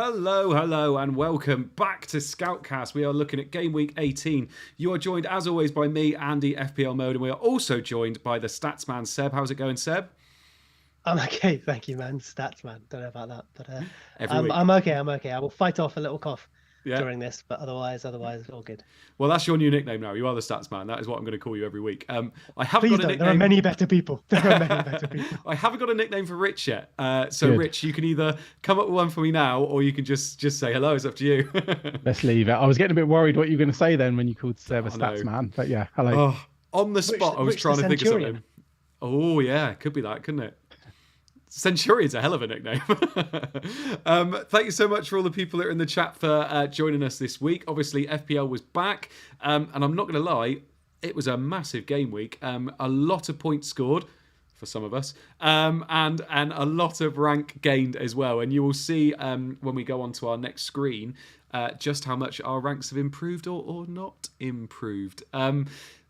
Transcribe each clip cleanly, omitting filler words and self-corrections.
Hello, and welcome back to Scoutcast. We are looking at Gameweek 18. You are joined, as always, by me, Andy, FPL Mode, and we are also joined by the Statsman, Seb. How's it going, Seb? I'm okay, thank you, man. Stats, man. Don't know about that, but Every week. I'm okay. I will fight off a little cough Yeah. during this, but otherwise, all good. Well, that's your new nickname now. You are the Statsman. That is what I'm going to call you every week. I haven't Please got a don't. nickname. There are many better people. I haven't got a nickname for Rich yet. So, Good. Rich, you can either come up with one for me now, or you can just say hello. It's up to you. Let's leave it. I was getting a bit worried what you were going to say then when you called Seb a I know. stats man. But yeah, hello. Oh, on the spot, I was Rich trying the to think of Centurion. something. Oh, yeah. Could be that, couldn't it? Centurion's a hell of a nickname. Thank you so much for all the people that are in the chat for joining us this week. Obviously, FPL was back, and I'm not going to lie, it was a massive game week. A lot of points scored for some of us, and a lot of rank gained as well. And you will see when we go on to our next screen just how much our ranks have improved or not improved.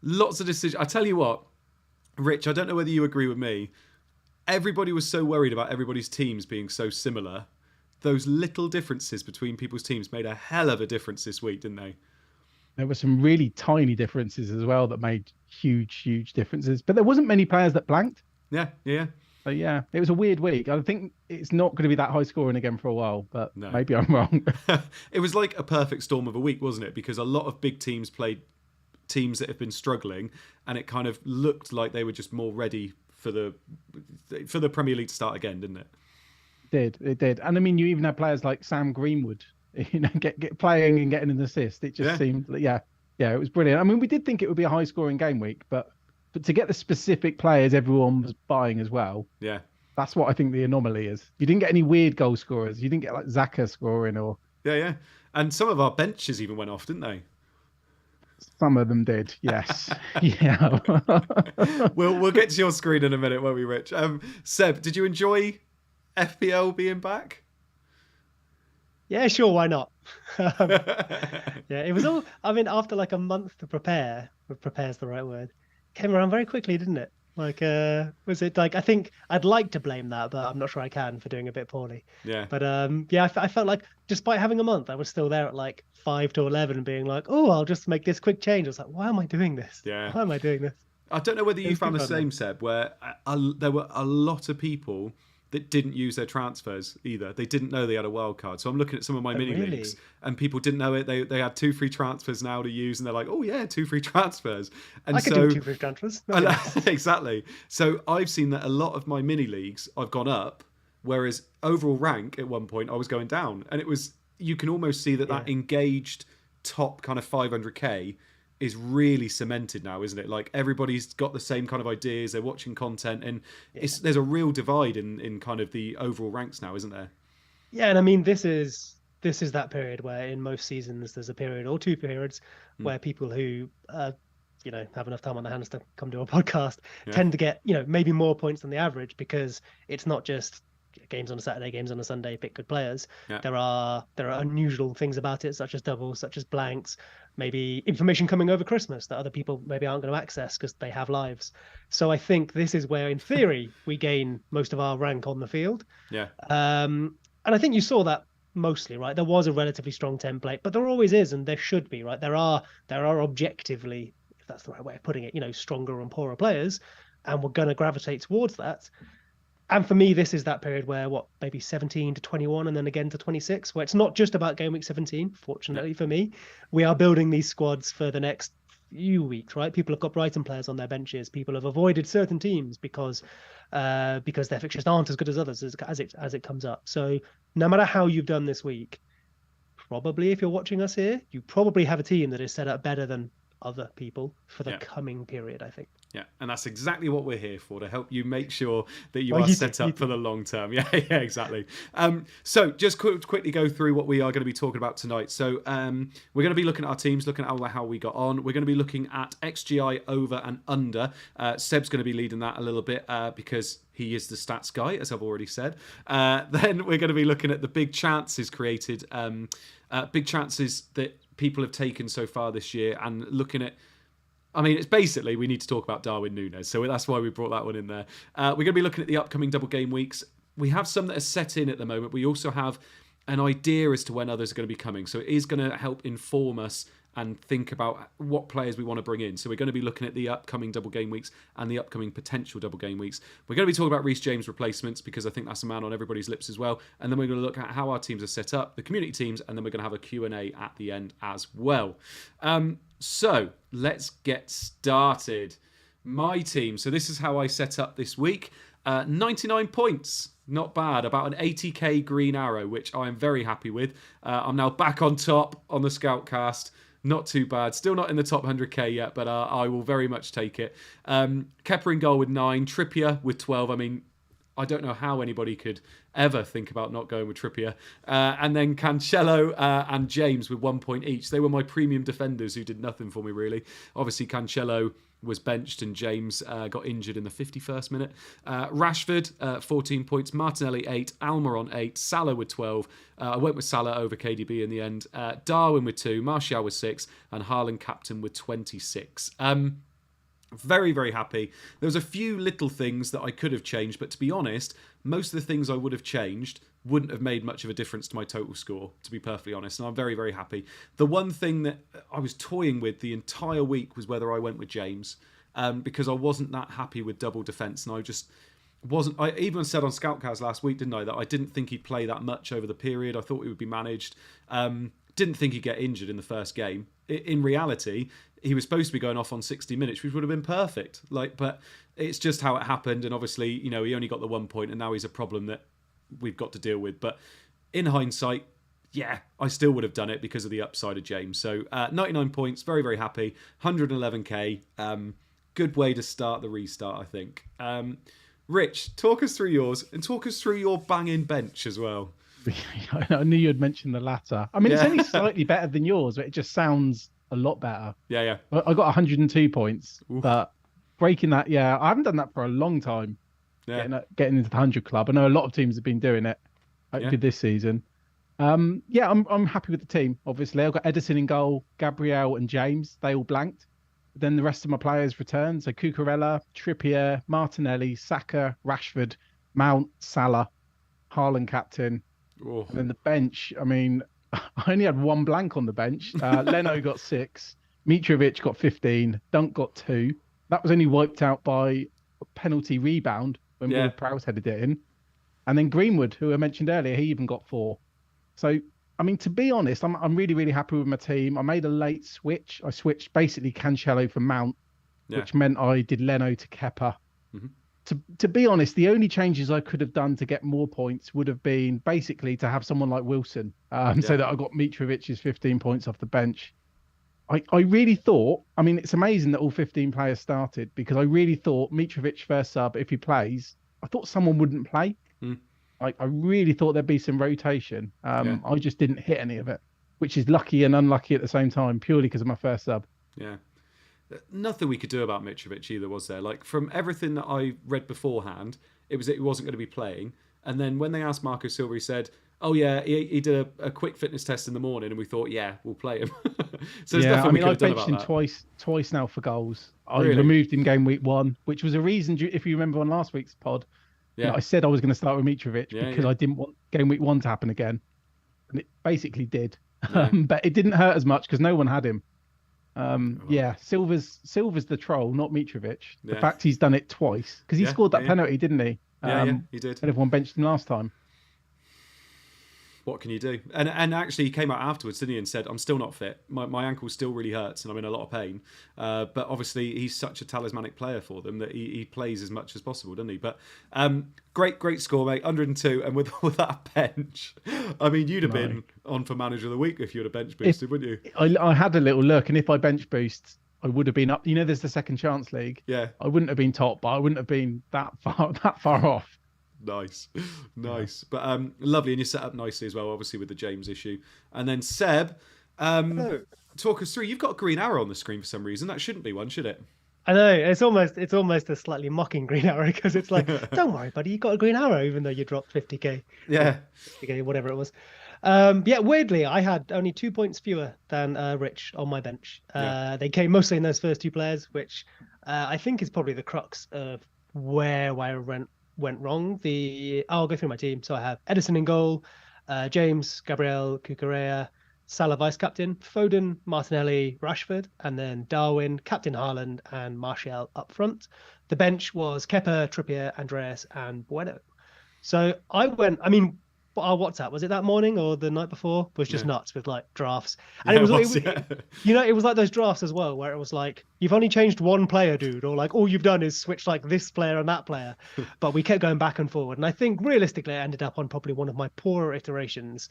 Lots of decisions. I tell you what, Rich, I don't know whether you agree with me. Everybody was so worried about everybody's teams being so similar. Those little differences between people's teams made a hell of a difference this week, didn't they? There were some really tiny differences as well that made huge differences. But there wasn't many players that blanked. Yeah. So yeah, it was a weird week. I think it's not going to be that high scoring again for a while, but No. maybe I'm wrong. It was like a perfect storm of a week, wasn't it? Because a lot of big teams played teams that have been struggling, and it kind of looked like they were just more ready for the Premier League to start again, didn't it? It did. And I mean, you even had players like Sam Greenwood, get playing and getting an assist. It just seemed, it was brilliant. I mean, we did think it would be a high scoring game week, but to get the specific players everyone was buying as well. Yeah. That's what I think the anomaly is. You didn't get any weird goal scorers. You didn't get like Xhaka scoring or... Yeah. And some of our benches even went off, didn't they? Some of them did, yes. Yeah. We'll get to your screen in a minute, won't we, Rich? Seb, did you enjoy FPL being back? Yeah, sure. Why not? It was all. I mean, after like a month to prepare, if prepare's the right word, came around very quickly, didn't it? Like, was it like? I think I'd like to blame that, but I'm not sure I can for doing a bit poorly. Yeah. But I felt like despite having a month, I was still there at like 5 to 11, being like, oh, I'll just make this quick change. I was like, why am I doing this? Yeah. Why am I doing this? I don't know whether you found the good fun, same, Seb, where there were a lot of people that didn't use their transfers either. They didn't know they had a wild card. So I'm looking at some of my mini leagues, and people didn't know it. They had 2 free transfers now to use, and they're like, oh yeah, 2 free transfers. And I could do 2 free transfers. Exactly. So I've seen that a lot of my mini leagues I've gone up, whereas overall rank at one point I was going down, and you can almost see that engaged top kind of 500k is really cemented now, isn't it? Like everybody's got the same kind of ideas, they're watching content, and there's a real divide in kind of the overall ranks now, isn't there? Yeah, and I mean this is that period where in most seasons there's a period or 2 periods where people who have enough time on their hands to come to a podcast tend to get maybe more points than the average, because it's not just games on a Saturday, games on a Sunday, pick good players. There are unusual things about it, such as doubles, such as blanks, maybe information coming over Christmas that other people maybe aren't going to access because they have lives. So I think this is where, in theory, we gain most of our rank on the field. Yeah. And I think you saw that mostly, right? There was a relatively strong template, but there always is, and there should be, right? There are objectively, if that's the right way of putting it, stronger and poorer players, and we're going to gravitate towards that. And for me, this is that period where maybe 17 to 21 and then again to 26, where it's not just about game week 17. Fortunately for me, we are building these squads for the next few weeks, right? People have got Brighton players on their benches. People have avoided certain teams because their fixtures aren't as good as others as it comes up. So no matter how you've done this week, probably if you're watching us here, you probably have a team that is set up better than other people for the coming period, I think. Yeah, and that's exactly what we're here for, to help you make sure that you are set up for the long term. Yeah, exactly. So just quickly go through what we are going to be talking about tonight. So we're going to be looking at our teams, looking at how we got on. We're going to be looking at XGI over and under. Seb's going to be leading that a little bit because he is the stats guy, as I've already said. Then we're going to be looking at the big chances created, big chances that people have taken so far this year, and looking at, I mean, it's basically, we need to talk about Darwin Núñez, so that's why we brought that one in there. We're going to be looking at the upcoming double game weeks. We have some that are set in at the moment. We also have an idea as to when others are going to be coming. So it is going to help inform us and think about what players we want to bring in. So we're going to be looking at the upcoming double game weeks and the upcoming potential double game weeks. We're going to be talking about Reece James replacements because I think that's a man on everybody's lips as well. And then we're going to look at how our teams are set up, the community teams, and then we're going to have a Q&A at the end as well. So let's get started. My team. So this is how I set up this week. 99 points. Not bad. About an 80k green arrow, which I am very happy with. I'm now back on top on the Scoutcast. Not too bad. Still not in the top 100k yet, but I will very much take it. Kepa in goal with 9. Trippier with 12. I mean, I don't know how anybody could ever think about not going with Trippier. And then Cancelo and James with 1 point each. They were my premium defenders who did nothing for me, really. Obviously, Cancelo was benched and James got injured in the 51st minute. Rashford, 14 points. Martinelli, 8. Almiron, 8. Salah with 12. I went with Salah over KDB in the end. Darwin with 2. Martial with 6. And Haaland captain with 26. Very, very happy. There was a few little things that I could have changed, but to be honest, most of the things I would have changed wouldn't have made much of a difference to my total score, to be perfectly honest. And I'm very, very happy. The one thing that I was toying with the entire week was whether I went with James, because I wasn't that happy with double defence, and I just wasn't. I even said on Scoutcast last week, didn't I, that I didn't think he'd play that much over the period. I thought he would be managed. Didn't think he'd get injured in the first game. In reality, he was supposed to be going off on 60 minutes, which would have been perfect. But it's just how it happened. And obviously, he only got the 1 point, and now he's a problem that we've got to deal with. But in hindsight, yeah, I still would have done it because of the upside of James. So 99 points, very, very happy. 111k. Good way to start the restart, I think. Rich, talk us through yours and talk us through your banging bench as well. I knew you'd mention the latter. I mean, It's only slightly better than yours, but it just sounds a lot better. Yeah. I got 102 points, but breaking that, I haven't done that for a long time. Yeah. Getting into the 100 club. I know a lot of teams have been doing it this season. I'm happy with the team, obviously. I've got Edison in goal, Gabriel and James. They all blanked. Then the rest of my players returned. So Cucurella, Trippier, Martinelli, Saka, Rashford, Mount, Salah, Haaland captain. And then the bench, I mean, I only had one blank on the bench. Leno got 6. Mitrovic got 15. Dunk got 2. That was only wiped out by a penalty rebound when Ward Prowse headed it in. And then Greenwood, who I mentioned earlier, he even got 4. So, I mean, to be honest, I'm really, really happy with my team. I made a late switch. I switched basically Cancelo for Mount, which meant I did Leno to Kepa. Mm-hmm. To be honest, the only changes I could have done to get more points would have been basically to have someone like Wilson, so that I got Mitrovic's 15 points off the bench. I really thought, I mean, it's amazing that all 15 players started because I really thought Mitrovic first sub, if he plays, I thought someone wouldn't play. I really thought there'd be some rotation. I just didn't hit any of it, which is lucky and unlucky at the same time, purely because of my first sub. Yeah. Nothing we could do about Mitrovic either, was there? Like, from everything that I read beforehand, it wasn't going to be playing. And then when they asked Marco Silva, he said, oh yeah, he did a quick fitness test in the morning, and we thought, yeah, we'll play him. So there's nothing we could have done about that. I've benched him twice now for goals. I removed him game week 1, which was a reason, if you remember on last week's pod, I said I was going to start with Mitrovic because I didn't want game week 1 to happen again. And it basically did. But it didn't hurt as much because no one had him. Silva's the troll, not Mitrovic. The fact he's done it twice because he scored that penalty, didn't he? He did. And everyone benched him last time. What can you do? And actually, he came out afterwards, didn't he, and said, I'm still not fit. My ankle still really hurts and I'm in a lot of pain. But obviously, he's such a talismanic player for them that he plays as much as possible, doesn't he? But great score, mate. 102. And with that bench, I mean, you'd have been on for manager of the week if you'd have bench boosted, wouldn't you? I had a little look, and if I bench boost, I would have been up. You know, there's the second chance league. Yeah. I wouldn't have been top, but I wouldn't have been that far off. Nice. But lovely, and you set up nicely as well, obviously, with the James issue. And then Seb, talk us through. You've got a green arrow on the screen for some reason. That shouldn't be one, should it? I know, it's almost a slightly mocking green arrow because it's like, don't worry, buddy, you got a green arrow even though you dropped 50k. Yeah. 50k, whatever it was. Weirdly, I had only 2 points fewer than Rich on my bench. They came mostly in those first 2 players, which I think is probably the crux of where I went wrong. I'll go through my team. So I have Edison in goal, James, Gabriel, Cucurella, Salah vice-captain, Foden, Martinelli, Rashford, and then Darwin, captain Haaland, and Martial up front. The bench was Kepa, Trippier, Andreas, and Bueno. So I went, I mean, our WhatsApp, was it that morning or the night before? Was just nuts with like drafts. And it was like those drafts as well, where it was like, you've only changed one player, dude, or like all you've done is switch like this player and that player. But we kept going back and forward. And I think realistically, I ended up on probably one of my poorer iterations,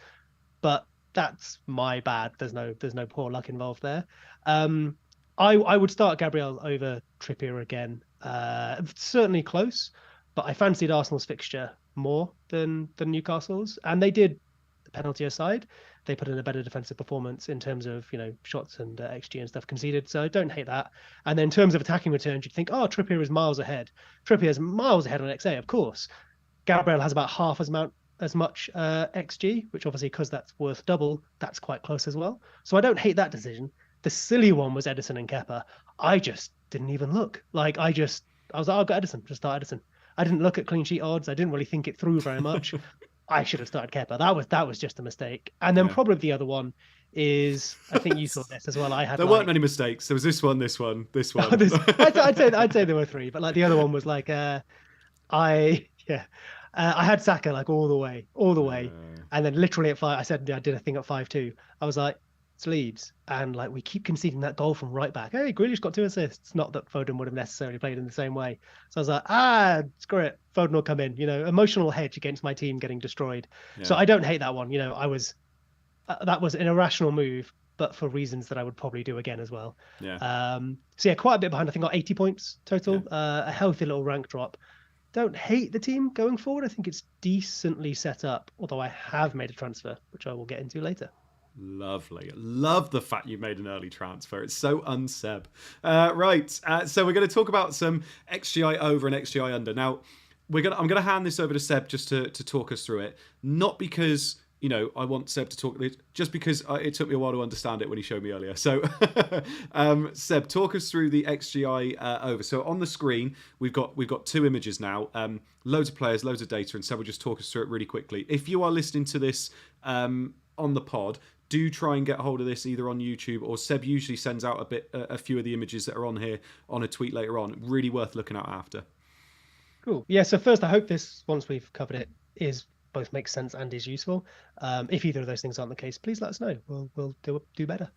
but that's my bad. There's no poor luck involved there. I would start Gabriel over Trippier again. Certainly close, but I fancied Arsenal's fixture more than Newcastle's, and they did, the penalty aside, they put in a better defensive performance in terms of shots and XG and stuff conceded. So I don't hate that. And then in terms of attacking returns, you'd think, oh, Trippier is miles ahead. Trippier is miles ahead on XA, of course. Gabriel has about half as much XG, which obviously, because that's worth double, that's quite close as well. So I don't hate that decision. The silly one was Edison and Kepa. I just didn't even look. Like I was like, I'll go Edison, just start Edison. I didn't look at clean sheet odds. I didn't really think it through very much. I should have started Kepa. That was just a mistake. And then probably the other one is, I think you saw this as well. There weren't many mistakes. There was this one. I'd say there were three, but like the other one was like I had Saka like all the way, and then literally at 5, I said I did a thing at 5-2. I was like, it's Leeds, and like we keep conceding that goal from right back. Hey, Grealish got 2 assists. Not that Foden would have necessarily played in the same way. So I was like, screw it, Foden will come in. Emotional hedge against my team getting destroyed. Yeah. So I don't hate that one. I was that was an irrational move, but for reasons that I would probably do again as well. Yeah. So yeah, quite a bit behind. I think got 80 points total. Yeah. A healthy little rank drop. Don't hate the team going forward. I think it's decently set up, although I have made a transfer, which I will get into later. Lovely. Love the fact you made an early transfer. It's so unseb. Right. So we're going to talk about some XGI over and XGI under. Now, I'm going to hand this over to Seb just to talk us through it. Not because, I want Seb to talk, just because it took me a while to understand it when he showed me earlier. So, Seb, talk us through the XGI over. So on the screen, we've got 2 images now, loads of players, loads of data, and Seb will just talk us through it really quickly. If you are listening to this on the pod, do try and get hold of this either on YouTube, or Seb usually sends out a few of the images that are on here on a tweet later on. Really worth looking out after. Cool. Yeah. So first, I hope this, once we've covered it, is both makes sense and is useful. If either of those things aren't the case, please let us know. We'll do better.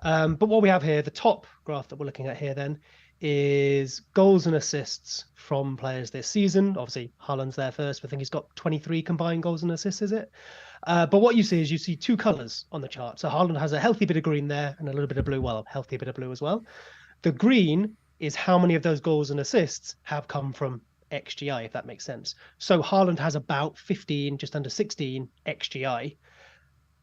But what we have here, the top graph that we're looking at here then, is goals and assists from players this season. Obviously, Haaland's there first. I think he's got 23 combined goals and assists, is it? But what you see 2 colours on the chart. So Haaland has a healthy bit of green there and a little bit of blue. Well, a healthy bit of blue as well. The green is how many of those goals and assists have come from XGI, if that makes sense. So Haaland has about 15, just under 16 XGI.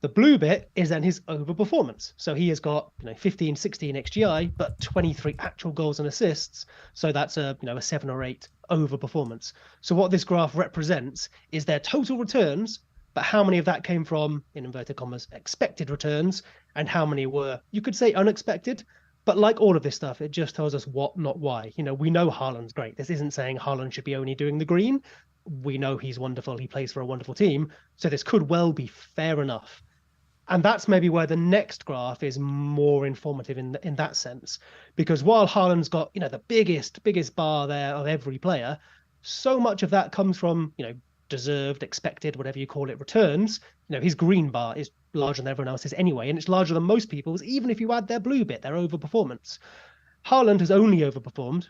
The blue bit is then his overperformance. So he has got 15, 16 XGI, but 23 actual goals and assists. So that's a 7 or 8 overperformance. So what this graph represents is their total returns, but how many of that came from, in inverted commas, expected returns, and how many were, you could say, unexpected. But like all of this stuff, it just tells us what, not why. We know Haaland's great. This isn't saying Haaland should be only doing the green. We know he's wonderful. He plays for a wonderful team. So this could well be fair enough. And that's maybe where the next graph is more informative in that sense. Because while Haaland's got, the biggest bar there of every player, so much of that comes from, deserved, expected, whatever you call it, returns. His green bar is larger than everyone else's anyway, and it's larger than most people's, even if you add their blue bit, their overperformance. Haaland has only overperformed,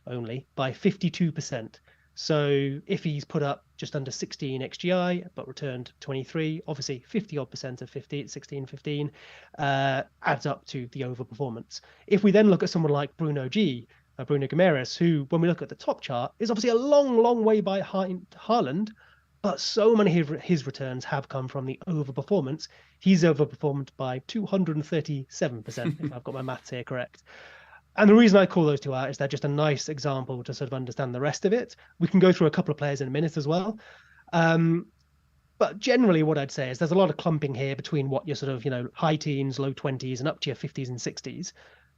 by 52%. So if he's put up just under 16 XGI, but returned 23, obviously 50-odd% of 50, 16, 15, adds up to the overperformance. If we then look at someone like Bruno Guimaraes, who, when we look at the top chart, is obviously a long, long way behind Haaland, but so many of his returns have come from the overperformance. He's overperformed by 237%, if I've got my maths here correct. And the reason I call those 2 out is they're just a nice example to sort of understand the rest of it. We can go through a couple of players in a minute as well. But generally what I'd say is there's a lot of clumping here between what your sort of, high teens, low 20s, and up to your 50s and 60s.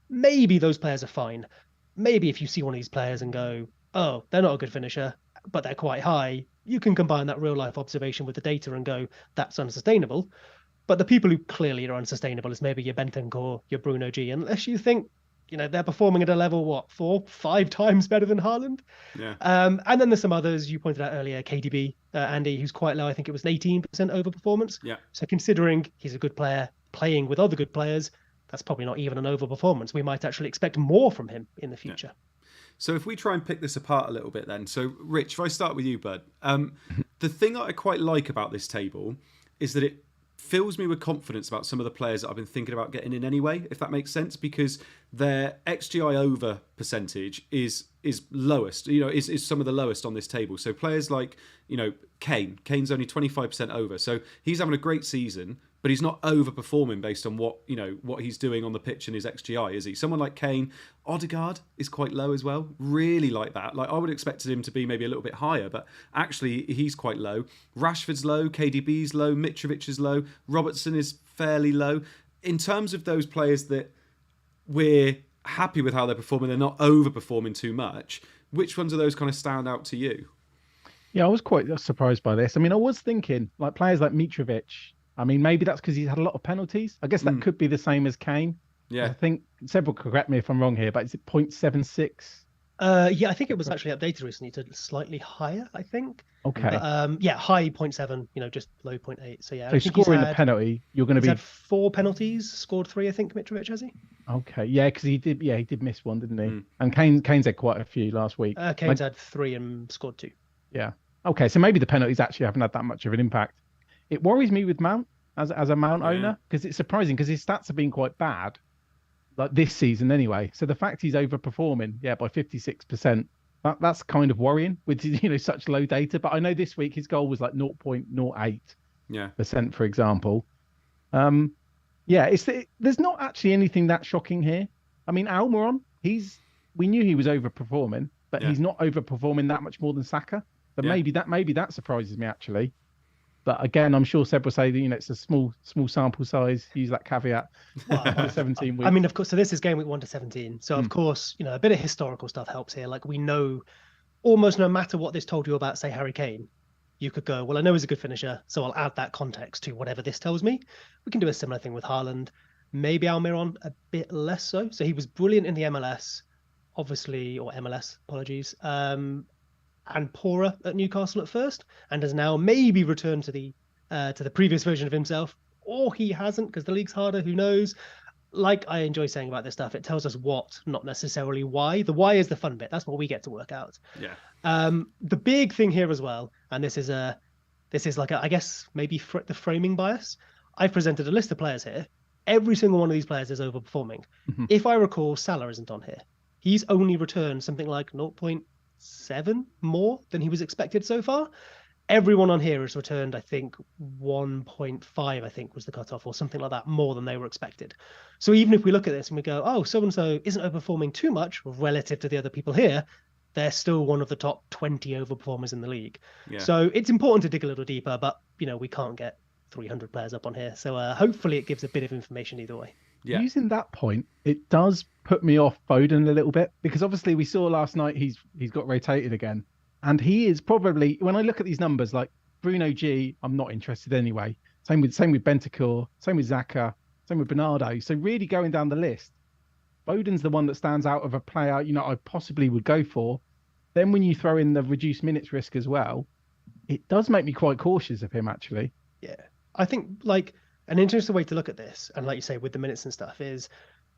Maybe those players are fine. Maybe if you see one of these players and go, oh, they're not a good finisher, but they're quite high, you can combine that real life observation with the data and go, that's unsustainable. But the people who clearly are unsustainable is maybe your Bentancur, your Bruno G, unless you think, they're performing at a level, 4-5 times better than Haaland. Yeah. And then there's some others you pointed out earlier, KDB, Andy, who's quite low. I think it was an 18% overperformance. Yeah. So considering he's a good player playing with other good players, that's probably not even an overperformance. We might actually expect more from him in the future. Yeah. So if we try and pick this apart a little bit then. So Rich, if I start with you, bud, the thing that I quite like about this table is that it fills me with confidence about some of the players that I've been thinking about getting in anyway, if that makes sense, because their XGI over percentage is lowest, is some of the lowest on this table. So players like, Kane's only 25% over. So he's having a great season, but he's not overperforming based on what he's doing on the pitch and his XGI, is he? Someone like Kane, Odegaard is quite low as well. Really like that. Like I would have expected him to be maybe a little bit higher, but actually he's quite low. Rashford's low, KDB's low, Mitrovic is low, Robertson is fairly low. In terms of those players that we're happy with how they're performing, they're not overperforming too much, which ones of those kind of stand out to you? Yeah, I was quite surprised by this. I mean, I was thinking like players like Mitrovic. I mean, maybe that's because he's had a lot of penalties. I guess that could be the same as Kane. Yeah. I think several could correct me if I'm wrong here, but is it 0.76? Yeah, I think it was actually updated recently to slightly higher, I think. Okay. But, high 0.7, just low 0.8. So yeah. So scoring a penalty, you're going to be. He's had 4 penalties, scored 3, I think, Mitrovic, has he? Okay. Yeah, because he did miss one, didn't he? And Kane's had quite a few last week. Kane's had 3 and scored 2. Yeah. Okay, so maybe the penalties actually haven't had that much of an impact. It worries me with Mount as a Mount owner, because it's surprising because his stats have been quite bad, like this season anyway. So the fact he's overperforming, by 56%, that's kind of worrying with such low data. But I know this week his goal was like 0.08%, for example. There's not actually anything that shocking here. I mean, Almiron, we knew he was overperforming, but he's not overperforming that much more than Saka. So maybe that surprises me actually. But again, I'm sure Seb will say that it's a small sample size. Use that caveat. Well, 17 weeks. I mean, of course. So this is Gameweek 1 to 17. So of course, a bit of historical stuff helps here. Like we know, almost no matter what this told you about, say Harry Kane, you could go, well, I know he's a good finisher, so I'll add that context to whatever this tells me. We can do a similar thing with Haaland. Maybe Almiron a bit less so. So he was brilliant in the MLS, obviously, or MLS, apologies. And poorer at Newcastle at first, and has now maybe returned to the previous version of himself, or he hasn't because the league's harder. Who knows? Like I enjoy saying about this stuff, it tells us what, not necessarily why. The why is the fun bit. That's what we get to work out. Yeah. The big thing here as well, and this is like I guess maybe the framing bias. I've presented a list of players here. Every single one of these players is overperforming. Mm-hmm. If I recall, Salah isn't on here. He's only returned something like 0.7 more than he was expected so far. Everyone on here has returned, I think, 1.5, I think was the cutoff, or something like that, more than they were expected. So even if we look at this and we go, oh, so-and-so isn't overperforming too much relative to the other people here, they're still one of the top 20 overperformers in the league. Yeah. So it's important to dig a little deeper, but, we can't get 300 players up on here. So hopefully it gives a bit of information either way. Yeah. Using that point, it does put me off Foden a little bit, because obviously we saw last night he's got rotated again, and he is probably, when I look at these numbers, like Bruno G, I'm not interested anyway. Same with Bentancur, same with Xhaka, same with Bernardo. So really going down the list, Foden's the one that stands out of a player I possibly would go for. Then when you throw in the reduced minutes risk as well, it does make me quite cautious of him actually. Yeah, I think like an interesting way to look at this, and like you say with the minutes and stuff, is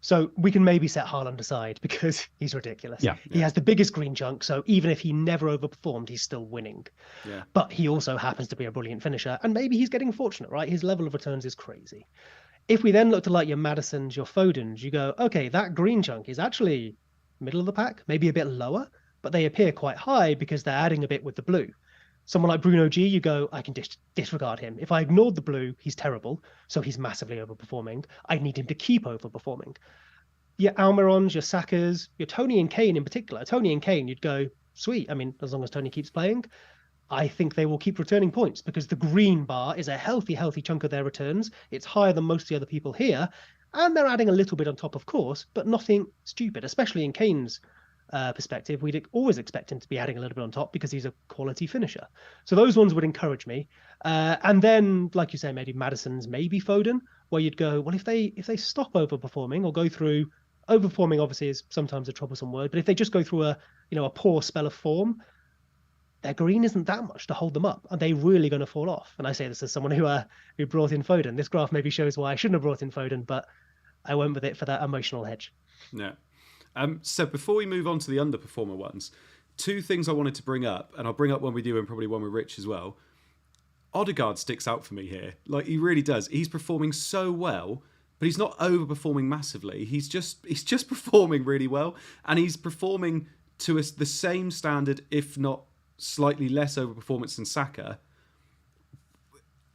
so we can maybe set Haaland aside because he's ridiculous. Yeah. He has the biggest green chunk, so even if he never overperformed, he's still winning. Yeah. But he also happens to be a brilliant finisher, and maybe he's getting fortunate, right? His level of returns is crazy. If we then look to like your Maddisons, your Fodens, you go, okay, that green chunk is actually middle of the pack, maybe a bit lower, but they appear quite high because they're adding a bit with the blue. Someone like Bruno G, you go, I can disregard him. If I ignored the blue, he's terrible, so he's massively overperforming. I need him to keep overperforming. Your Almirons, your Sakas, your Tony and Kane in particular. Tony and Kane, you'd go, sweet. I mean, as long as Tony keeps playing, I think they will keep returning points because the green bar is a healthy chunk of their returns. It's higher than most of the other people here, and they're adding a little bit on top, of course, but nothing stupid, especially in Kane's perspective, we'd always expect him to be adding a little bit on top because he's a quality finisher. So those ones would encourage me. And then, like you say, maybe Maddison's, maybe Foden, where you'd go, well, if they stop overperforming or go through overperforming, obviously is sometimes a troublesome word, but if they just go through a poor spell of form, their green isn't that much to hold them up. Are they really going to fall off? And I say this as someone who brought in Foden. This graph maybe shows why I shouldn't have brought in Foden, but I went with it for that emotional hedge. Yeah. So before we move on to the underperformer ones, two things I wanted to bring up, and I'll bring up one with you and probably one with Rich as well. Odegaard sticks out for me here. Like, he really does. He's performing so well, but he's not overperforming massively. He's just performing really well, and he's performing to the same standard, if not slightly less overperformance than Saka.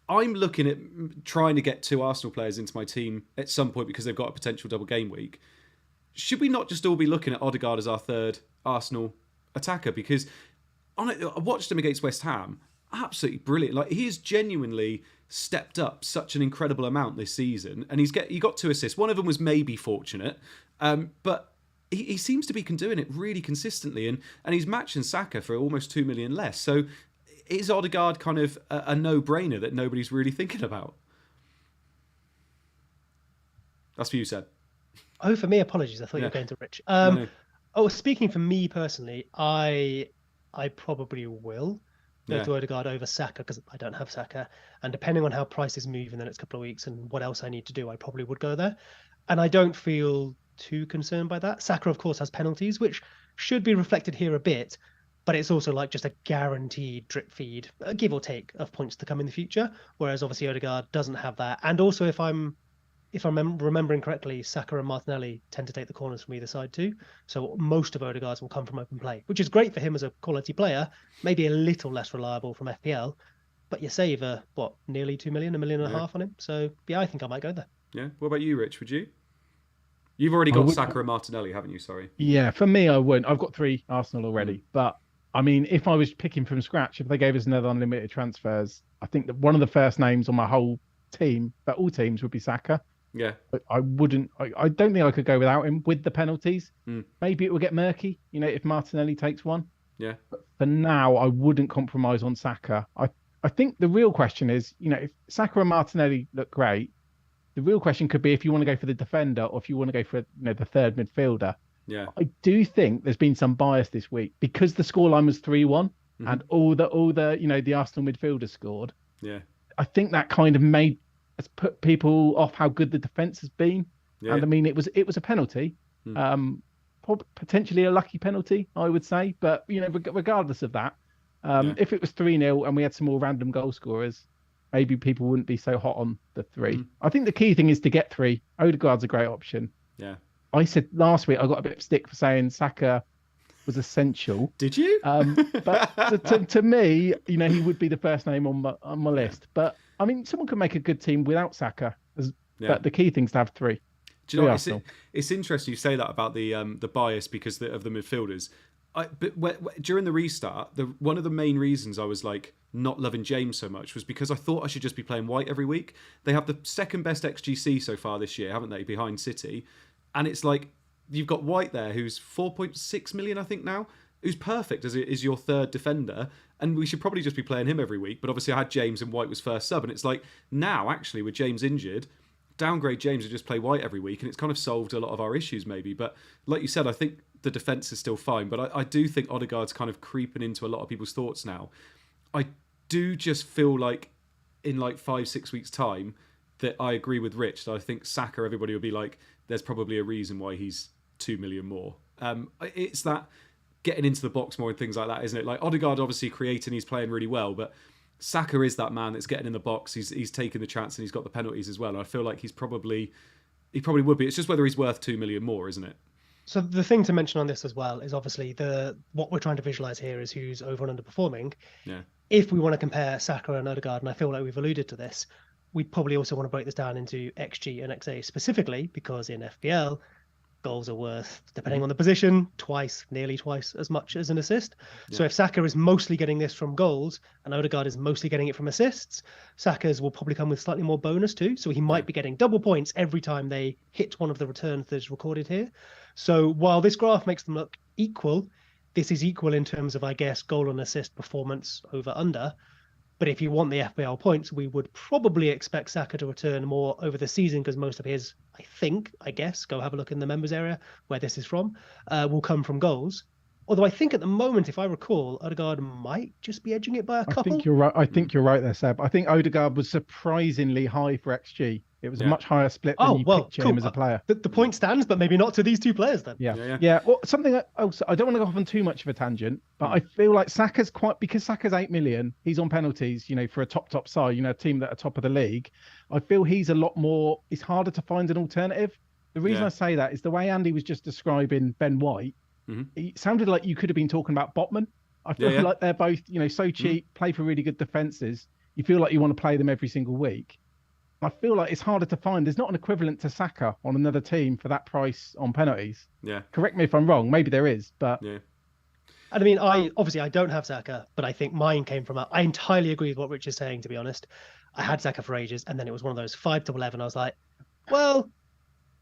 I'm looking at trying to get 2 Arsenal players into my team at some point because they've got a potential double game week. Should we not just all be looking at Odegaard as our third Arsenal attacker? Because I watched him against West Ham. Absolutely brilliant. Like, he has genuinely stepped up such an incredible amount this season. And he got 2 assists. One of them was maybe fortunate. But he seems to be doing it really consistently. And he's matching Saka for almost 2 million less. So is Odegaard kind of a no-brainer that nobody's really thinking about? That's for you, Seb. Oh, for me, apologies. I thought you were going to Rich. No. Oh, speaking for me personally, I probably will go to Odegaard over Saka because I don't have Saka. And depending on how prices move in the next couple of weeks and what else I need to do, I probably would go there. And I don't feel too concerned by that. Saka, of course, has penalties, which should be reflected here a bit, but it's also like just a guaranteed drip feed, give or take, of points to come in the future. Whereas obviously Odegaard doesn't have that. And also, if I'm remembering correctly, Saka and Martinelli tend to take the corners from either side too. So most of Odegaard's will come from open play, which is great for him as a quality player, maybe a little less reliable from FPL, but you save nearly 2 million, 1.5 million on him. So yeah, I think I might go there. Yeah. What about you, Rich? Would you? You've already got Saka and Martinelli, haven't you? Sorry. Yeah, for me, I wouldn't. I've got 3 Arsenal already. But I mean, if I was picking from scratch, if they gave us another unlimited transfers, I think that one of the first names on my whole team, but all teams, would be Saka. Yeah. But I wouldn't. I don't think I could go without him with the penalties. Maybe it will get murky, if Martinelli takes one. Yeah. But for now, I wouldn't compromise on Saka. I think the real question is, if Saka and Martinelli look great, the real question could be if you want to go for the defender or if you want to go for the third midfielder. Yeah. I do think there's been some bias this week because the scoreline was 3-1 and all the the Arsenal midfielders scored. Yeah. I think that kind of has put people off how good the defence has been. Yeah. And I mean, it was a penalty, potentially a lucky penalty, I would say. But regardless of that, if it was 3-0 and we had some more random goal scorers, maybe people wouldn't be so hot on the 3. I think the key thing is to get 3. Odegaard's a great option. Yeah. I said last week I got a bit of stick for saying Saka was essential. Did you? But to me, he would be the first name on my list. But I mean, someone could make a good team without Saka. But the key thing is to have 3. Do you know what? It's interesting you say that about the bias because of the midfielders. During the restart, one of the main reasons I was like not loving James so much was because I thought I should just be playing White every week. They have the second best XGC so far this year, haven't they, behind City? And it's like you've got White there, who's 4.6 million, I think now, who's perfect as your third defender, and we should probably just be playing him every week. But obviously I had James and White was first sub, and it's like now actually with James injured, downgrade James and just play White every week, and it's kind of solved a lot of our issues maybe. But like you said, I think the defence is still fine, but I do think Odegaard's kind of creeping into a lot of people's thoughts now. I do just feel like in like 5-6 weeks time that I agree with Rich that I think Saka, everybody will be like, there's probably a reason why he's 2 million more. It's that getting into the box more and things like that, isn't it? Like Odegaard obviously creating, he's playing really well, but Saka is that man that's getting in the box. He's taking the chance and he's got the penalties as well. And I feel like he probably would be. It's just whether he's worth 2 million more, isn't it? So the thing to mention on this as well is obviously what we're trying to visualize here is who's over and underperforming. Yeah. If we want to compare Saka and Odegaard, and I feel like we've alluded to this, we'd probably also want to break this down into XG and XA specifically because in FPL, goals are worth, depending on the position, nearly twice as much as an assist. Yeah. So if Saka is mostly getting this from goals and Odegaard is mostly getting it from assists, Saka's will probably come with slightly more bonus too. So he might be getting double points every time they hit one of the returns that's recorded here. So while this graph makes them look equal, this is equal in terms of, I guess, goal and assist performance over under. But if you want the FPL points, we would probably expect Saka to return more over the season because most of his, I guess, go have a look in the members area where this is from, will come from goals. Although I think at the moment, if I recall, Odegaard might just be edging it by a couple. I think you're right. I think you're right there, Seb. I think Odegaard was surprisingly high for XG. It was a much higher split than you picture him as a player. The point stands, but maybe not to these two players then. Yeah. Well, something else, I don't want to go off on too much of a tangent, but I feel like Saka's because Saka's 8 million, he's on penalties, for a top side, a team that are top of the league. I feel he's a lot more, it's harder to find an alternative. The reason I say that is the way Andy was just describing Ben White, it sounded like you could have been talking about Botman. I feel like they're both, so cheap, play for really good defenses. You feel like you want to play them every single week. I feel like it's harder to find. There's not an equivalent to Saka on another team for that price on penalties. Yeah. Correct me if I'm wrong. Maybe there is, but And I mean, I don't have Saka, but I think mine came from I entirely agree with what Rich is saying, to be honest. I had Saka for ages, and then it was one of those 5-11. I was like, well,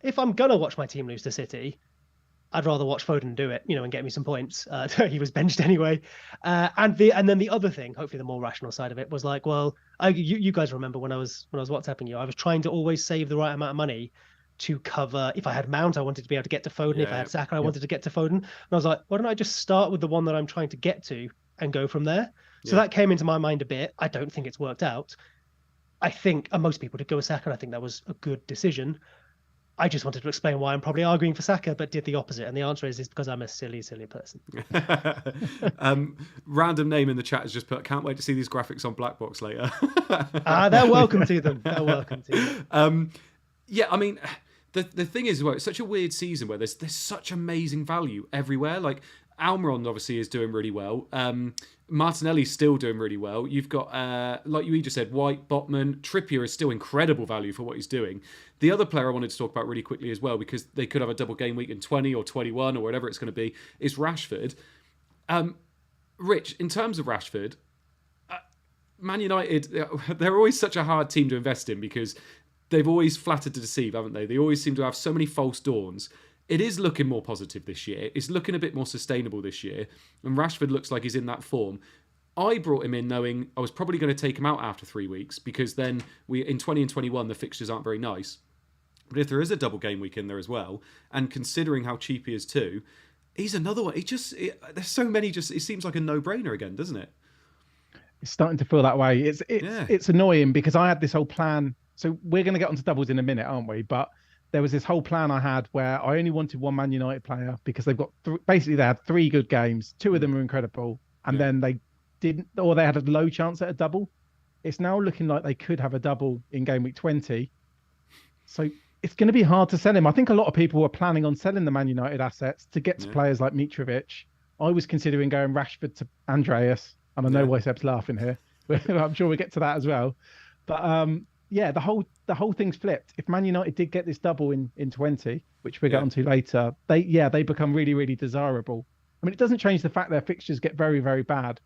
if I'm gonna watch my team lose to City, I'd rather watch Foden do it, and get me some points. He was benched anyway. And then the other thing, hopefully the more rational side of it, was like, well, you guys remember when I was WhatsApping you, I was trying to always save the right amount of money to cover. If I had Mount, I wanted to be able to get to Foden. If I had Saka, I wanted to get to Foden. And I was like, why don't I just start with the one that I'm trying to get to and go from there? So that came into my mind a bit. I don't think it's worked out. I think most people did go with Saka, and I think that was a good decision. I just wanted to explain why I'm probably arguing for Saka, but did the opposite. And the answer is because I'm a silly, silly person. Random name in the chat has just put, can't wait to see these graphics on Black Box later. They're welcome to them. They're welcome to them. I mean, the thing is, it's such a weird season where there's such amazing value everywhere. Like, Almiron obviously is doing really well. Martinelli's still doing really well. You've got, like you just said, White, Botman. Trippier is still incredible value for what he's doing. The other player I wanted to talk about really quickly as well, because they could have a double game week in 20 or 21 or whatever it's going to be, is Rashford. Rich, in terms of Rashford, Man United, they're always such a hard team to invest in because they've always flattered to deceive, haven't they? They always seem to have so many false dawns. It is looking more positive this year. It's looking a bit more sustainable this year. And Rashford looks like he's in that form. I brought him in knowing I was probably going to take him out after 3 weeks because then in 20 and 21, the fixtures aren't very nice. But if there is a double game week in there as well, and considering how cheap he is too, he's another one. There's so many, it seems like a no-brainer again, doesn't it? It's starting to feel that way. It's annoying because I had this whole plan. So we're going to get onto doubles in a minute, aren't we? But there was this whole plan I had where I only wanted one Man United player because they've got basically they had 3 good games. 2 of them were incredible, and then they didn't, or they had a low chance at a double. It's now looking like they could have a double in game week 20. So it's going to be hard to sell him. I think a lot of people were planning on selling the Man United assets to get to players like Mitrovic. I was considering going Rashford to Andreas, and I know why Seb's laughing here. I'm sure we'll get to that as well. But the whole thing's flipped. If Man United did get this double in 20, which we'll get onto later, they become really, really desirable. I mean, it doesn't change the fact their fixtures get very, very bad.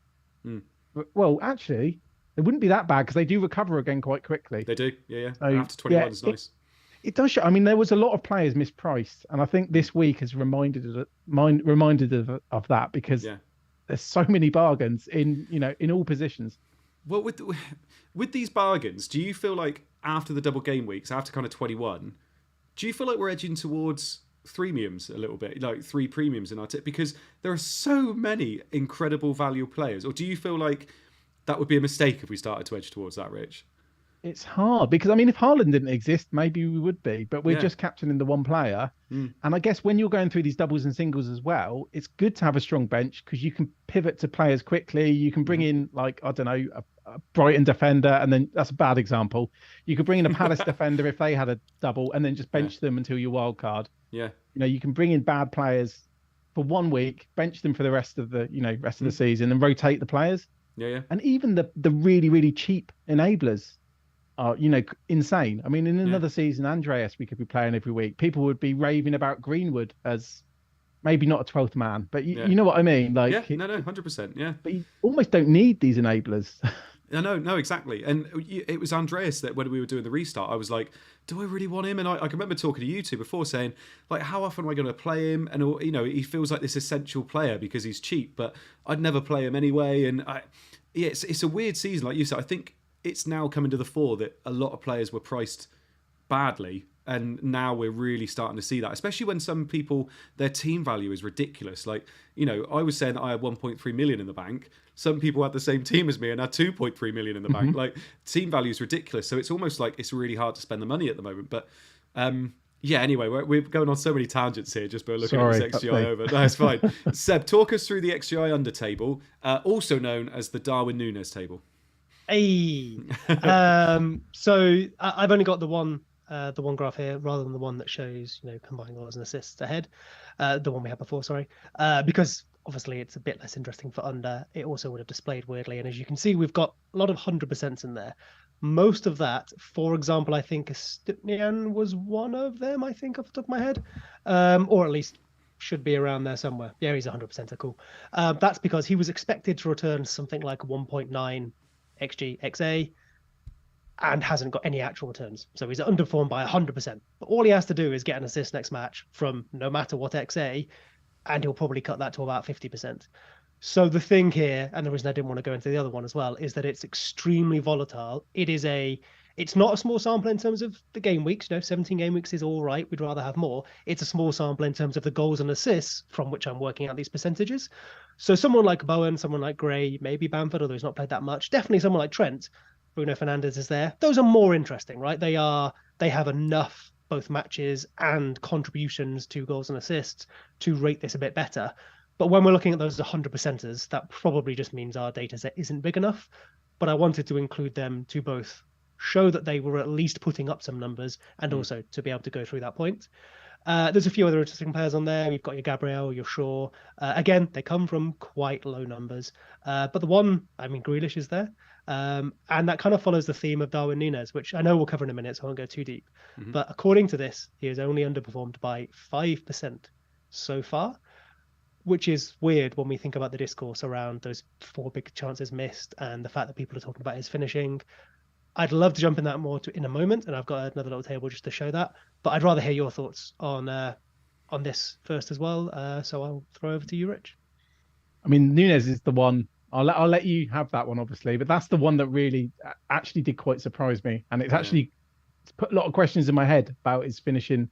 Well, actually, it wouldn't be that bad because they do recover again quite quickly. They do, yeah. So, after 21 is nice. It does show. I mean, there was a lot of players mispriced, and I think this week has reminded of that because there's so many bargains in all positions. Well, with these bargains, do you feel like after the double game weeks, after kind of 21, do you feel like we're edging towards premiums a little bit, like 3 premiums in our tip? Because there are so many incredible value players. Or do you feel like that would be a mistake if we started to edge towards that, Rich? It's hard because, I mean, if Haaland didn't exist, maybe we would be, but we're just captaining the one player. And I guess when you're going through these doubles and singles as well, it's good to have a strong bench because you can pivot to players quickly. You can bring in, like, I don't know, a Brighton defender, and then that's a bad example. You could bring in a Palace defender if they had a double and then just bench them until your wild card. Yeah. You can bring in bad players for 1 week, bench them for the rest of the, rest of the season and rotate the players. Yeah. And even the really, really cheap enablers. are, insane. I mean, in another season, Andreas, we could be playing every week. People would be raving about Greenwood as maybe not a 12th man, but you know what I mean? Like, yeah, no, 100%, yeah. But you almost don't need these enablers. No, exactly. And it was Andreas that when we were doing the restart, I was like, do I really want him? And I can remember talking to you two before saying, like, how often am I going to play him? And, he feels like this essential player because he's cheap, but I'd never play him anyway. And it's a weird season. Like you said, I think it's now coming to the fore that a lot of players were priced badly. And now we're really starting to see that, especially when some people, their team value is ridiculous. Like, I was saying that I had 1.3 million in the bank. Some people had the same team as me and had 2.3 million in the bank. Like, team value is ridiculous. So it's almost like it's really hard to spend the money at the moment. But anyway, we're going on so many tangents here just by looking at this XGI over. No, it's fine. Seb, talk us through the XGI under table, also known as the Darwin Núñez table. Hey, so I've only got the one graph here rather than the one that shows combined goals and assists ahead, the one we had before, sorry, because obviously it's a bit less interesting for under. It also would have displayed weirdly, and as you can see, we've got a lot of 100% in there. Most of that, for example, I think Stupnian was one of them, I think, off the top of my head, or at least should be around there somewhere. Yeah, he's 100% cool. That's because he was expected to return something like 1.9 XG XA and hasn't got any actual returns. So he's underperformed by 100%. But all he has to do is get an assist next match from no matter what XA, and he'll probably cut that to about 50%. So the thing here, and the reason I didn't want to go into the other one as well, is that it's extremely volatile. It's not a small sample in terms of the game weeks. 17 game weeks is all right. We'd rather have more. It's a small sample in terms of the goals and assists from which I'm working out these percentages. So someone like Bowen, someone like Gray, maybe Bamford, although he's not played that much. Definitely someone like Trent. Bruno Fernandes is there. Those are more interesting, right? They have enough both matches and contributions to goals and assists to rate this a bit better. But when we're looking at those 100%ers, that probably just means our data set isn't big enough. But I wanted to include them to both show that they were at least putting up some numbers and also to be able to go through that point. There's a few other interesting players on there. You've got your Gabriel, your Shaw. Again, they come from quite low numbers. But the one, Grealish is there. And that kind of follows the theme of Darwin Núñez, which I know we'll cover in a minute, so I won't go too deep. Mm-hmm. But according to this, he has only underperformed by 5% so far, which is weird when we think about the discourse around those 4 big chances missed and the fact that people are talking about his finishing. I'd love to jump in that more in a moment, and I've got another little table just to show that. But I'd rather hear your thoughts on this first as well. So I'll throw over to you, Rich. Núñez is the one. I'll let you have that one, obviously, but that's the one that really actually did quite surprise me, and it's actually put a lot of questions in my head about his finishing.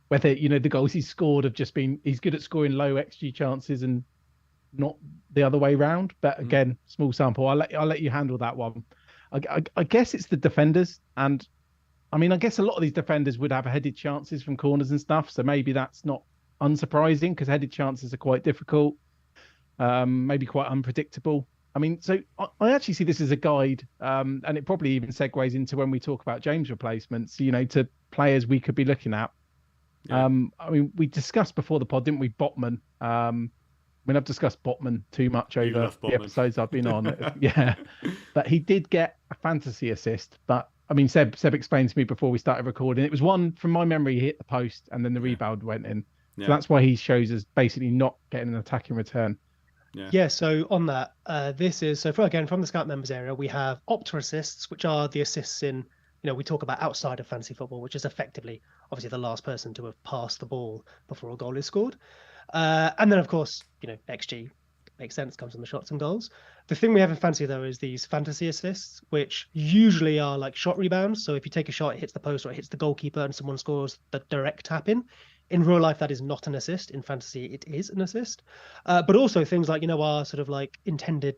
Whether the goals he's scored have just been he's good at scoring low XG chances and not the other way round. But again, small sample. I'll let you handle that one. I guess it's the defenders, and I guess a lot of these defenders would have headed chances from corners and stuff, so maybe that's not unsurprising because headed chances are quite difficult, maybe quite unpredictable. So I actually see this as a guide, and it probably even segues into when we talk about James replacements, to players we could be looking at. Yeah. We discussed before the pod, didn't we, Botman? I've discussed Botman too much over the episodes I've been on. Yeah, but he did get a fantasy assist. But Seb explained to me before we started recording, it was one from my memory. He hit the post and then the rebound went in. So that's why he shows as basically not getting an attacking return. Yeah. So on that, this is from the Scout members area, we have Opta assists, which are the assists in. We talk about outside of fantasy football, which is effectively, obviously, the last person to have passed the ball before a goal is scored. And then, of course, XG makes sense, comes from the shots and goals. The thing we have in fantasy, though, is these fantasy assists, which usually are like shot rebounds. So if you take a shot, it hits the post or it hits the goalkeeper and someone scores the direct tap in. In real life, that is not an assist. In fantasy, it is an assist. But also things like, our sort of like intended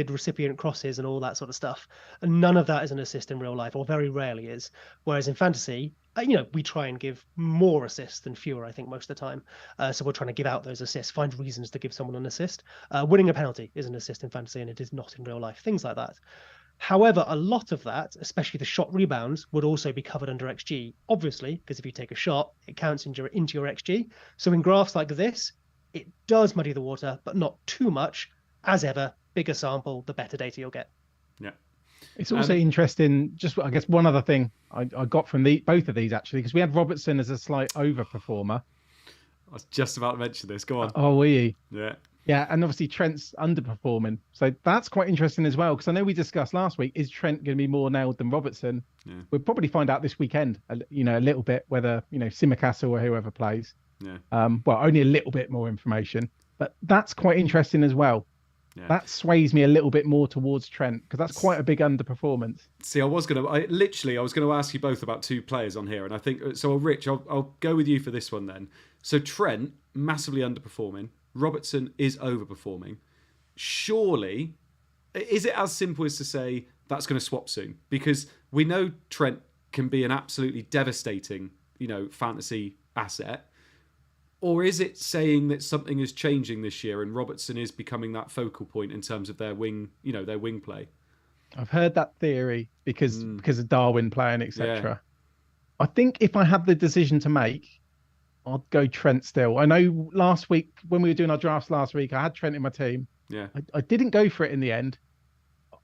recipient crosses and all that sort of stuff, and none of that is an assist in real life, or very rarely is. Whereas in fantasy, we try and give more assists than fewer, I think, most of the time. So we're trying to give out those assists, find reasons to give someone an assist. Winning a penalty is an assist in fantasy, and it is not in real life, things like that. However, a lot of that, especially the shot rebounds, would also be covered under XG, obviously, because if you take a shot, it counts into your XG. So in graphs like this, it does muddy the water, but not too much. As ever, bigger sample, the better data you'll get. Yeah. It's also interesting. Just I guess one other thing I got from both of these actually, because we had Robertson as a slight overperformer. I was just about to mention this. Go on. Oh, were you? Yeah. Yeah, and obviously Trent's underperforming, so that's quite interesting as well. Because I know we discussed last week, is Trent going to be more nailed than Robertson? Yeah. We'll probably find out this weekend. A little bit whether Simicastle or whoever plays. Yeah. Well, only a little bit more information, but that's quite interesting as well. Yeah. That sways me a little bit more towards Trent because that's quite a big underperformance. See, I was going to ask you both about two players on here, and I think so. Rich, I'll go with you for this one then. So Trent massively underperforming. Robertson is overperforming. Surely, is it as simple as to say that's going to swap soon? Because we know Trent can be an absolutely devastating, fantasy asset. Or is it saying that something is changing this year and Robertson is becoming that focal point in terms of their wing play? I've heard that theory because of Darwin playing, etc. Yeah. I think if I had the decision to make, I'd go Trent still. I know last week when we were doing our drafts last week, I had Trent in my team. Yeah. I didn't go for it in the end.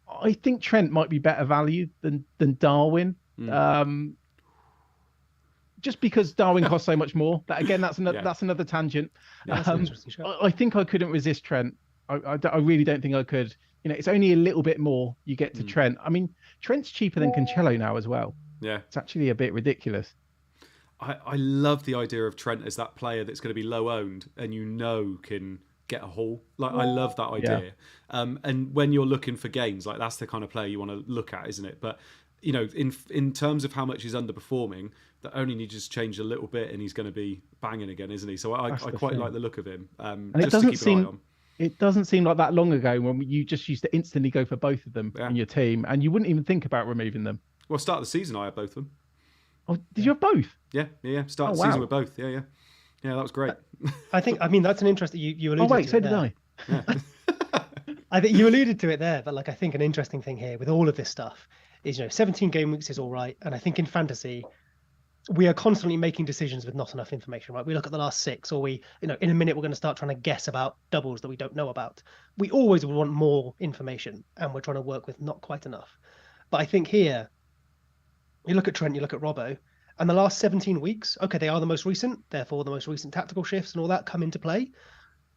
I think Trent might be better value than Darwin. Just because Darwin costs so much more. That again, that's another tangent. Yeah, I think I couldn't resist Trent. I really don't think I could. It's only a little bit more you get to Trent. I mean, Trent's cheaper than Cancelo now as well. Yeah. It's actually a bit ridiculous. I love the idea of Trent as that player that's going to be low owned and can get a haul. I love that idea. Yeah. And when you're looking for games, that's the kind of player you want to look at, isn't it? But in terms of how much he's underperforming, that only needs to change a little bit and he's going to be banging again, isn't he? So I quite like the look of him. And it doesn't seem like that long ago when you just used to instantly go for both of them in your team and you wouldn't even think about removing them. Well, start of the season, I had both of them. Oh, did you have both? Yeah. Start of the season with both. Yeah. Yeah, that was great. I think, that's an interesting, you alluded to. Oh, wait, so did I. Yeah. I think you alluded to it there, but I think an interesting thing here with all of this stuff is, 17 game weeks is all right. And I think in fantasy, we are constantly making decisions with not enough information, right? We look at the last 6 or we, in a minute, we're going to start trying to guess about doubles that we don't know about. We always want more information and we're trying to work with not quite enough. But I think here, you look at Trent, you look at Robbo, and the last 17 weeks, okay, they are the most recent, therefore the most recent tactical shifts and all that come into play.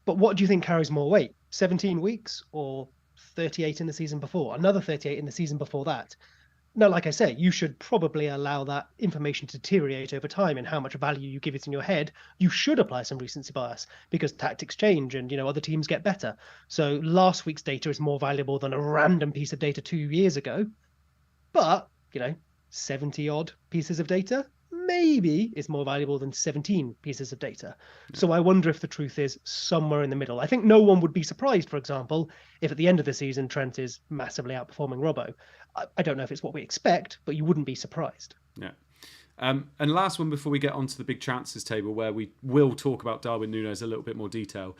But what do you think carries more weight? 17 weeks or 38 in the season before? Another 38 in the season before that? No, like I say, you should probably allow that information to deteriorate over time and how much value you give it in your head. You should apply some recency bias because tactics change and, other teams get better. So last week's data is more valuable than a random piece of data 2 years ago. But, 70 odd pieces of data maybe is more valuable than 17 pieces of data. So I wonder if the truth is somewhere in the middle. I think no one would be surprised, for example, if at the end of the season Trent is massively outperforming Robbo. I don't know if it's what we expect, but you wouldn't be surprised. Yeah. And last one before we get onto the big chances table, where we will talk about Darwin Núñez a little bit more detail.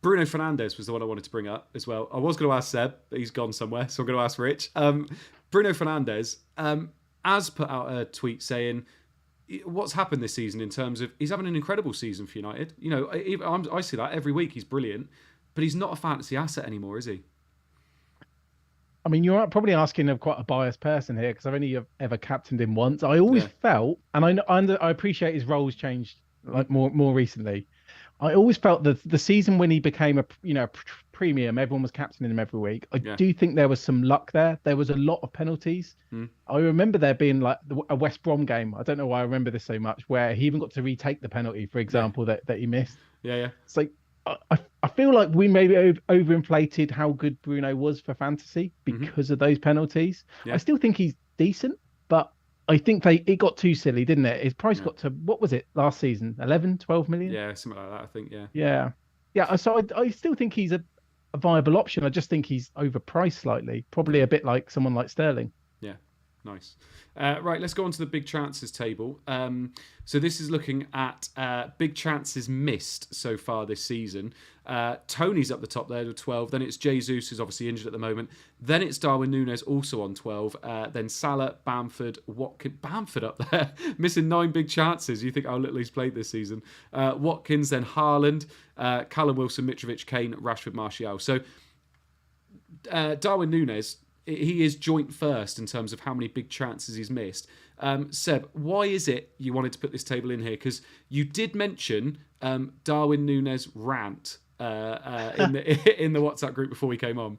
Bruno Fernandes was the one I wanted to bring up as well. I was going to ask Seb, but he's gone somewhere, so I'm going to ask Rich. Bruno Fernandes has put out a tweet saying what's happened this season in terms of he's having an incredible season for United. I see that every week. He's brilliant, but he's not a fantasy asset anymore, is he? I mean, you're probably asking of quite a biased person here because I've only ever captained him once. I always felt, and I appreciate his roles changed more recently. I always felt that the season when he became a premium, everyone was captaining him every week. I do think there was some luck there. There was a lot of penalties. I remember there being a West Brom game. I don't know why I remember this so much, where he even got to retake the penalty, for example, that he missed. Yeah. It's I feel like we maybe overinflated how good Bruno was for fantasy because of those penalties. Yeah. I still think he's decent, but I think it got too silly, didn't it? His price got to, what was it last season? 11, 12 million? Yeah, something like that, I think, Yeah. So I still think he's a viable option. I just think he's overpriced slightly, probably a bit like someone like Sterling. Yeah, nice. Right, let's go on to the big chances table. So this is looking at big chances missed so far this season. Tony's up the top there with 12. Then it's Jesus, who's obviously injured at the moment. Then it's Darwin Núñez, also on 12. Then Salah, Bamford, Watkins. Bamford up there, missing 9 big chances. You think how little he's played this season. Watkins, then Haaland, Callum Wilson, Mitrovic, Kane, Rashford, Martial. So Darwin Núñez, he is joint first in terms of how many big chances he's missed. Seb, why is it you wanted to put this table in here? Because you did mention Darwin Núñez rant in the WhatsApp group before we came on.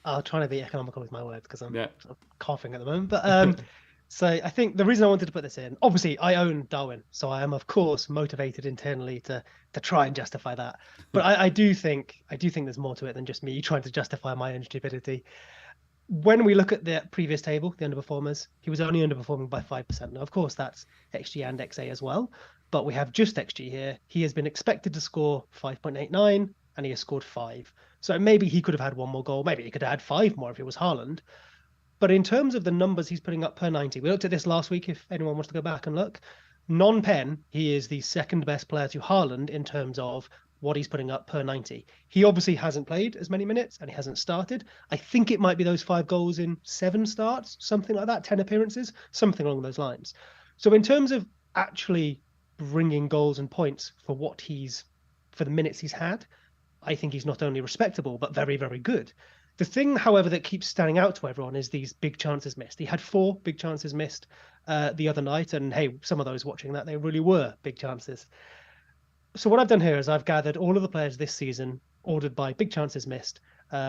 I'll try to be economical with my words because I'm Yeah. sort of coughing at the moment. But so I think the reason I wanted to put this in, obviously I own Darwin, so I am of course motivated internally to try and justify that. But I do think there's more to it than just me trying to justify my own stupidity. When we look at the previous table, the underperformers, he was only underperforming by 5%. Now, of course, that's XG and XA as well, but we have just XG here. He has been expected to score 5.89, and he has scored 5. So maybe he could have had one more goal. Maybe he could have had 5 more if it was Haaland. But in terms of the numbers he's putting up per 90, we looked at this last week, if anyone wants to go back and look. Non-pen, he is the second best player to Haaland in terms of what he's putting up per 90. He obviously hasn't played as many minutes and he hasn't started. I think it might be those 5 goals in 7 starts, something like that, 10 appearances, something along those lines. So in terms of actually bringing goals and points for the minutes he's had, I think he's not only respectable, but very, very good. The thing, however, that keeps standing out to everyone is these big chances missed. He had 4 big chances missed the other night. And hey, some of those watching that, they really were big chances. So what I've done here is I've gathered all of the players this season ordered by big chances missed,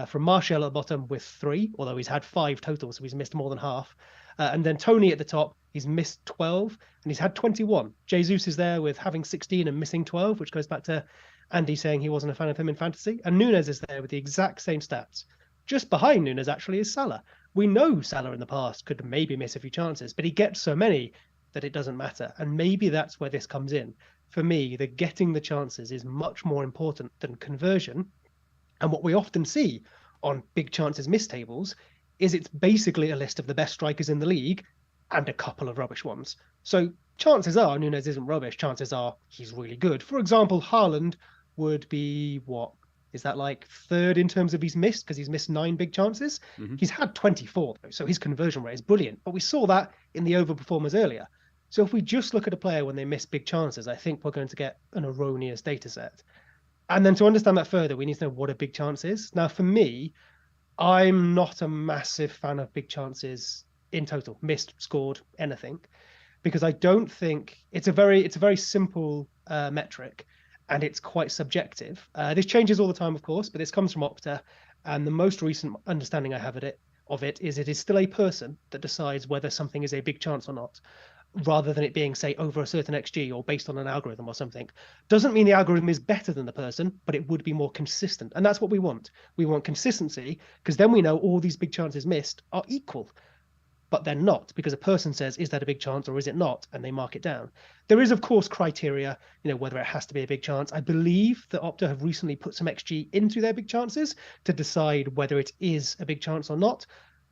from Martial at the bottom with 3, although he's had 5 total, so he's missed more than half. And then Tony at the top, he's missed 12 and he's had 21. Jesus is there with having 16 and missing 12, which goes back to Andy saying he wasn't a fan of him in fantasy. And Núñez is there with the exact same stats. Just behind Núñez actually is Salah. We know Salah in the past could maybe miss a few chances, but he gets so many that it doesn't matter. And maybe that's where this comes in. For me, the getting the chances is much more important than conversion. And what we often see on big chances missed tables is it's basically a list of the best strikers in the league and a couple of rubbish ones. So chances are Núñez isn't rubbish. Chances are he's really good. For example, Haaland would be what? Is that like 3rd in terms of he's missed because he's missed 9 big chances? Mm-hmm. He's had 24, though, so his conversion rate is brilliant. But we saw that in the overperformers earlier. So if we just look at a player when they miss big chances, I think we're going to get an erroneous data set. And then to understand that further, we need to know what a big chance is. Now, for me, I'm not a massive fan of big chances in total, missed, scored, anything, because I don't think it's a very simple metric, and it's quite subjective. This changes all the time, of course, but this comes from Opta, and the most recent understanding I have of it is still a person that decides whether something is a big chance or not, rather than it being, say, over a certain XG or based on an algorithm or something. Doesn't mean the algorithm is better than the person, but it would be more consistent. And that's what we want. We want consistency, because then we know all these big chances missed are equal. But they're not, because a person says, is that a big chance or is it not? And they mark it down. There is, of course, criteria, whether it has to be a big chance. I believe that Opta have recently put some XG into their big chances to decide whether it is a big chance or not.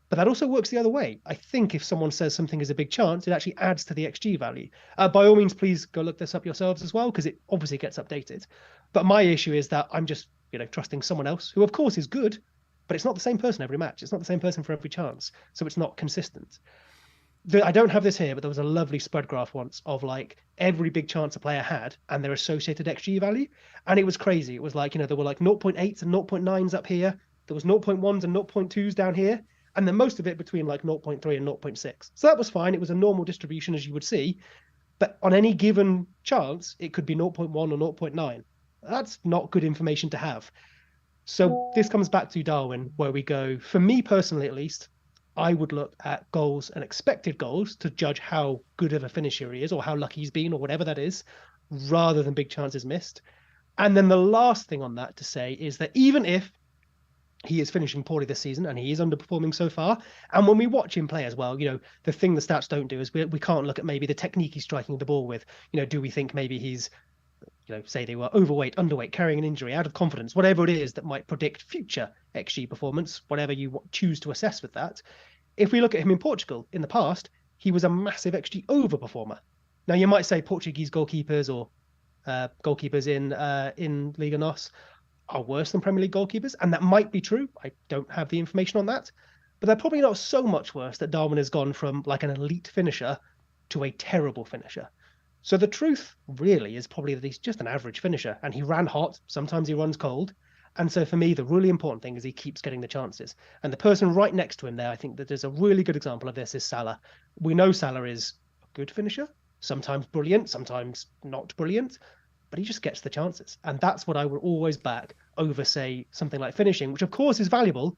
But that also works the other way. I think if someone says something is a big chance, it actually adds to the XG value. By all means, please go look this up yourselves as well, because it obviously gets updated. But my issue is that I'm just, trusting someone else who, of course, is good, but it's not the same person every match. It's not the same person for every chance. So it's not consistent. I don't have this here, but there was a lovely spread graph once of like every big chance a player had and their associated XG value. And it was crazy. It was like, there were like 0.8s and 0.9s up here. There was 0.1s and 0.2s down here. And then most of it between like 0.3 and 0.6. So that was fine. It was a normal distribution, as you would see. But on any given chance, it could be 0.1 or 0.9. That's not good information to have. So this comes back to Darwin, where we go, for me personally at least, I would look at goals and expected goals to judge how good of a finisher he is or how lucky he's been or whatever that is, rather than big chances missed. And then the last thing on that to say is that even if he is finishing poorly this season and he is underperforming so far, and when we watch him play as well, the thing the stats don't do is we can't look at maybe the technique he's striking the ball with. Do we think maybe he's, say they were overweight, underweight, carrying an injury, out of confidence, whatever it is that might predict future XG performance, whatever you choose to assess with that. If we look at him in Portugal in the past, he was a massive XG overperformer. Now you might say Portuguese goalkeepers or goalkeepers in Liga NOS are worse than Premier League goalkeepers, and that might be true. I don't have the information on that, but they're probably not so much worse that Darwin has gone from like an elite finisher to a terrible finisher. So the truth really is probably that he's just an average finisher, and he ran hot. Sometimes he runs cold, And so for me, the really important thing is he keeps getting the chances. And the person right next to him there, I think that there's a really good example of this is Salah. We know Salah is a good finisher, sometimes brilliant, sometimes not brilliant, but he just gets the chances. And that's what I would always back over, say, something like finishing, which of course is valuable,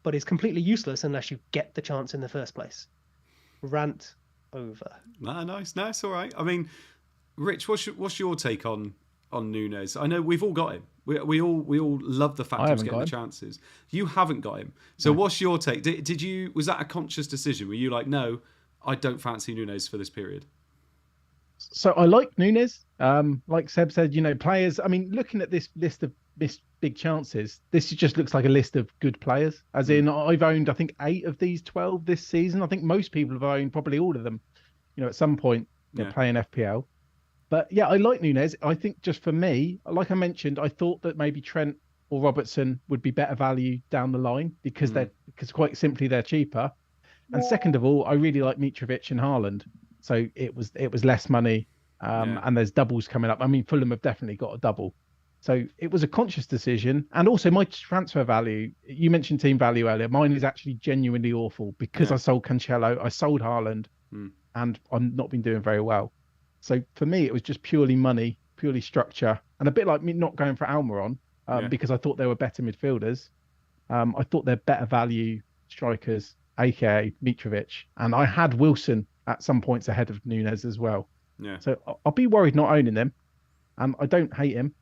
but is completely useless unless you get the chance in the first place. Rant over. Nice. No, it's all right. I mean, Rich, what's your take on Nunes? I know we've all got him. We all love the fact he's getting the chances. You haven't got him. So what's your take? Did you? Was that a conscious decision? Were you like, no, I don't fancy Nunes for this period? So I like Nunes. Like Seb said, players. I mean, looking at this list of missed big chances, this just looks like a list of good players. As in, I've owned, I think, 8 of these 12 this season. I think most people have owned probably all of them, at some point playing FPL. But yeah, I like Nunes. I think just for me, like I mentioned, I thought that maybe Trent or Robertson would be better value down the line because because quite simply they're cheaper. And second of all, I really like Mitrovic and Haaland. So it was less money, and there's doubles coming up. I mean, Fulham have definitely got a double. So it was a conscious decision. And also my transfer value, you mentioned team value earlier. Mine is actually genuinely awful because I sold Cancelo, I sold Haaland, and I've not been doing very well. So for me, it was just purely money, purely structure, and a bit like me not going for Almiron because I thought they were better midfielders. I thought they're better value strikers, aka Mitrovic, and I had Wilson at some points ahead of Nunes as well. Yeah. So I'll be worried not owning him. I don't hate him,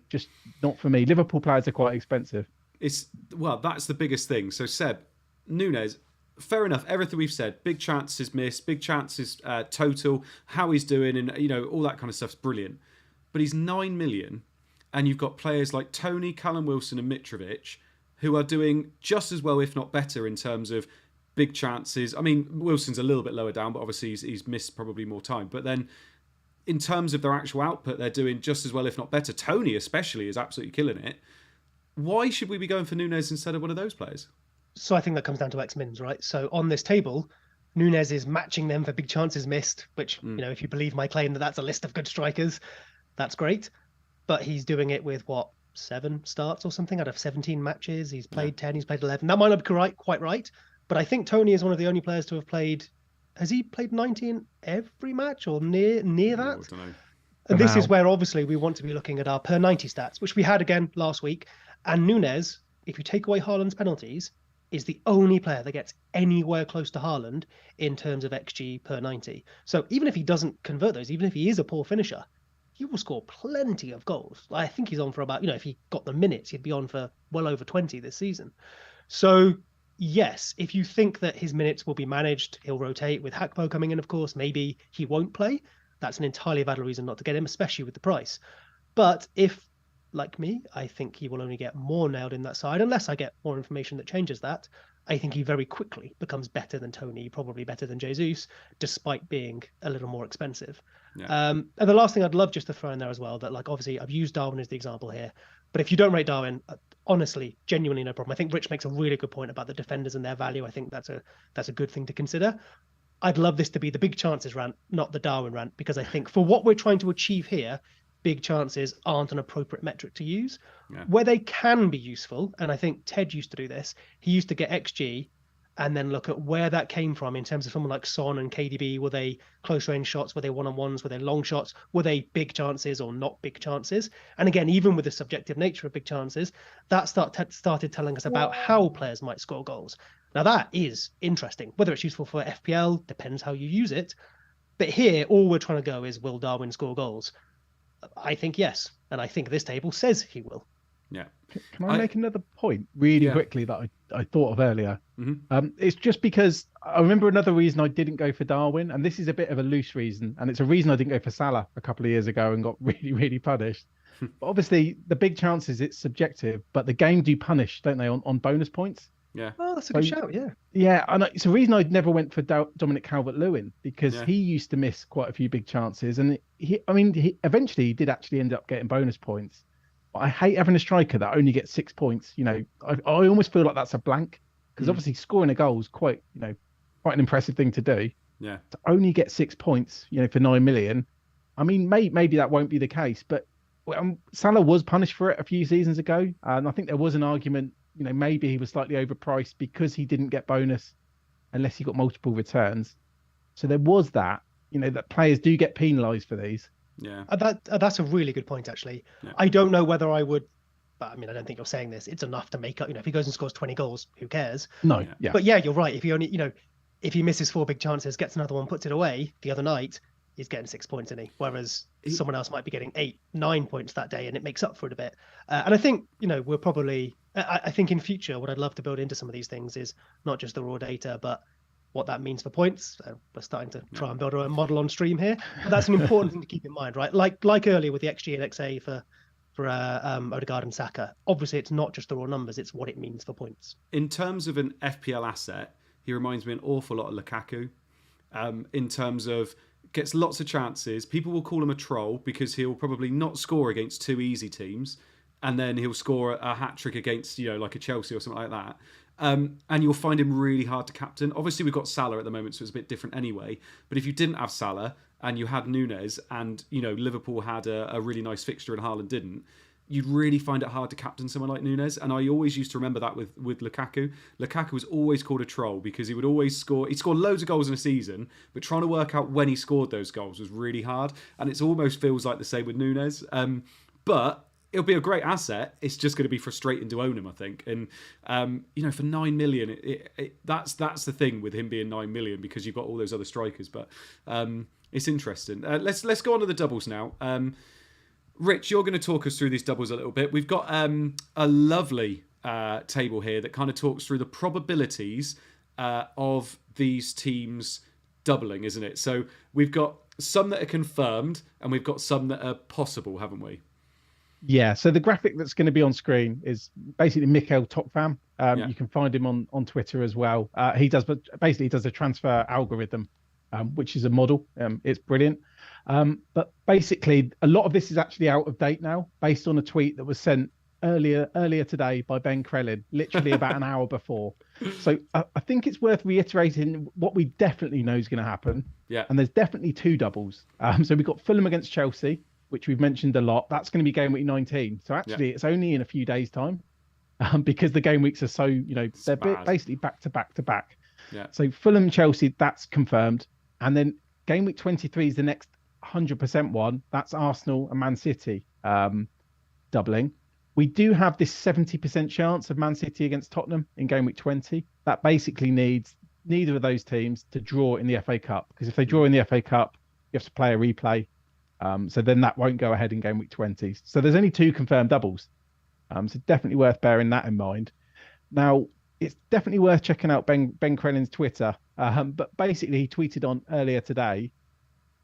just not for me. Liverpool players are quite expensive. That's the biggest thing. So Seb, Nunes. Fair enough. Everything we've said, big chances missed, big chances total, how he's doing, and all that kind of stuff's brilliant. But he's 9 million, and you've got players like Tony, Callum Wilson, and Mitrovic who are doing just as well, if not better, in terms of big chances. I mean, Wilson's a little bit lower down, but obviously he's missed probably more time. But then, in terms of their actual output, they're doing just as well, if not better. Tony, especially, is absolutely killing it. Why should we be going for Nunes instead of one of those players? So I think that comes down to X-Mins, right? So on this table, Nunes is matching them for big chances missed, which, if you believe my claim that that's a list of good strikers, that's great. But he's doing it with, 7 starts or something out of 17 matches. He's played 10, he's played 11. That might not be quite right, but I think Tony is one of the only players to have played... Has he played 90 in every match or near that? I don't know. And this is where, obviously, we want to be looking at our per 90 stats, which we had again last week. And Nunes, if you take away Haaland's penalties, is the only player that gets anywhere close to Haaland in terms of XG per 90. So even if he doesn't convert those, even if he is a poor finisher, he will score plenty of goals. I think he's on for about, if he got the minutes, he'd be on for well over 20 this season. So yes, if you think that his minutes will be managed, he'll rotate with Hakpo coming in, of course, maybe he won't play. That's an entirely valid reason not to get him, especially with the price. But if, like me, I think he will only get more nailed in that side, unless I get more information that changes that. I think he very quickly becomes better than Tony, probably better than Jesus, despite being a little more expensive. Yeah. And the last thing I'd love just to throw in there as well, that obviously I've used Darwin as the example here, but if you don't rate Darwin, honestly, genuinely no problem. I think Rich makes a really good point about the defenders and their value. I think that's a good thing to consider. I'd love this to be the big chances rant, not the Darwin rant, because I think for what we're trying to achieve here, big chances aren't an appropriate metric to use. Yeah. Where they can be useful, and I think Ted used to do this, he used to get XG and then look at where that came from in terms of someone like Son and KDB. Were they close range shots? Were they one-on-ones? Were they long shots? Were they big chances or not big chances? And again, even with the subjective nature of big chances, that started telling us about how players might score goals. Now that is interesting. Whether it's useful for FPL, depends how you use it. But here, all we're trying to go is, will Darwin score goals? I think yes. And I think this table says he will. Yeah. Can I make another point really quickly that I thought of earlier? Mm-hmm. It's just because I remember another reason I didn't go for Darwin, and this is a bit of a loose reason, and it's a reason I didn't go for Salah a couple of years ago and got really, really punished. But obviously, the big chances, it's subjective, but the game do punish, don't they, on bonus points? Yeah. Oh, that's a good shout, yeah. Yeah, and it's a reason I never went for Dominic Calvert-Lewin, because he used to miss quite a few big chances, and he eventually he did actually end up getting bonus points. But I hate having a striker that only gets 6 points. I almost feel like that's a blank, because obviously scoring a goal is quite an impressive thing to do. Yeah. To only get 6 points, for 9 million. I mean, maybe that won't be the case, but Salah was punished for it a few seasons ago, and I think there was an argument. Maybe he was slightly overpriced because he didn't get bonus unless he got multiple returns. So there was that. That players do get penalised for these. Yeah, that's a really good point, actually. Yeah. I don't know whether I would, but I mean, I don't think you're saying this. It's enough to make up. If he goes and scores 20 goals, who cares? No, yeah. But yeah, you're right. If he only, if he misses 4 big chances, gets another one, puts it away the other night, he's getting 6 points, isn't he? Whereas someone else might be getting 8, 9 points that day, and it makes up for it a bit. And I think, we're probably, I think in future, what I'd love to build into some of these things is not just the raw data, but what that means for points. We're starting to try and build our own model on stream here. But that's an important thing to keep in mind, right? Like earlier with the XG and XA for Odegaard and Saka. Obviously, it's not just the raw numbers; it's what it means for points. In terms of an FPL asset, he reminds me an awful lot of Lukaku. In terms of gets lots of chances. People will call him a troll because he'll probably not score against 2 easy teams, and then he'll score a hat trick against like a Chelsea or something like that. And you'll find him really hard to captain. Obviously, we've got Salah at the moment, so it's a bit different anyway. But if you didn't have Salah and you had Nunez, and Liverpool had a really nice fixture and Haaland didn't, you'd really find it hard to captain someone like Nunez. And I always used to remember that with Lukaku. Lukaku was always called a troll because he would always score. He scored loads of goals in a season, but trying to work out when he scored those goals was really hard. And it almost feels like the same with Nunez. But it'll be a great asset. It's just going to be frustrating to own him, I think. And for 9 million, that's the thing with him being 9 million, because you've got all those other strikers. But it's interesting. Let's go on to the doubles now. Rich, you're going to talk us through these doubles a little bit. We've got a lovely table here that kind of talks through the probabilities of these teams doubling, isn't it? So we've got some that are confirmed and we've got some that are possible, haven't we? Yeah, so the graphic that's going to be on screen is basically Mikel Topfam. You can find him on Twitter as well. He does a transfer algorithm, which is a model. It's brilliant. But basically, a lot of this is actually out of date now, based on a tweet that was sent earlier today by Ben Krellin, literally about an hour before. So I think it's worth reiterating what we definitely know is going to happen. Yeah. And there's definitely 2 doubles. So we've got Fulham against Chelsea, which we've mentioned a lot. That's going to be game week 19. So actually, it's only in a few days' time, because the game weeks are so, they're basically back to back to back. Yeah. So Fulham, Chelsea, that's confirmed. And then game week 23 is the next 100% one. That's Arsenal and Man City doubling. We do have this 70% chance of Man City against Tottenham in game week 20. That basically needs neither of those teams to draw in the FA Cup, because if they draw in the FA Cup, you have to play a replay. So then that won't go ahead in game week 20. So there's only 2 confirmed doubles. So definitely worth bearing that in mind. Now, it's definitely worth checking out Ben Krellin's Twitter. But basically, he tweeted on earlier today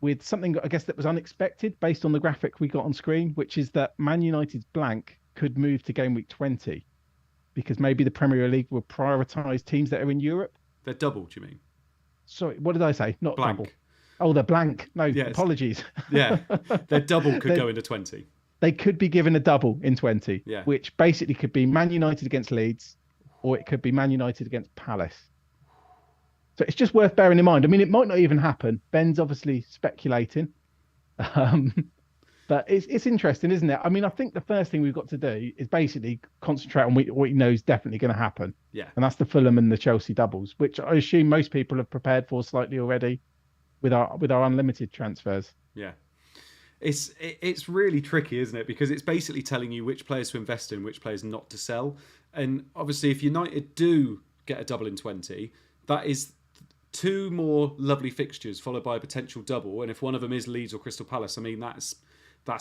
with something, I guess, that was unexpected based on the graphic we got on screen, which is that Man United's blank could move to game week 20 because maybe the Premier League will prioritise teams that are in Europe. They're double, do you mean? Sorry, what did I say? Not blank. Double. Oh, they're blank. No, yes. Apologies. Yeah, their double could go into 20. They could be given a double in 20, which basically could be Man United against Leeds, or it could be Man United against Palace. So it's just worth bearing in mind. I mean, it might not even happen. Ben's obviously speculating. But it's interesting, isn't it? I mean, I think the first thing we've got to do is basically concentrate on what you know is definitely going to happen. Yeah. And that's the Fulham and the Chelsea doubles, which I assume most people have prepared for slightly already with our unlimited transfers. Yeah. It's really tricky, isn't it? Because it's basically telling you which players to invest in, which players not to sell. And obviously, if United do get a double in 20, that is 2 more lovely fixtures followed by a potential double. And if one of them is Leeds or Crystal Palace, I mean, that's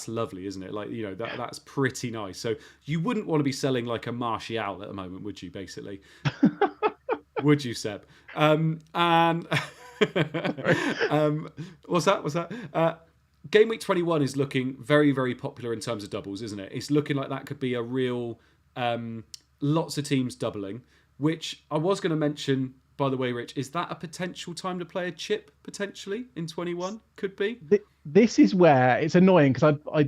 lovely, isn't it? Like, that's pretty nice. So you wouldn't want to be selling like a Martial at the moment, would you, basically? Would you, Seb? And what's that? Game week 21 is looking very, very popular in terms of doubles, isn't it? It's looking like that could be a real lots of teams doubling, which I was going to mention, by the way, Rich. Is that a potential time to play a chip, potentially, in 21? Could be? This is where it's annoying, because I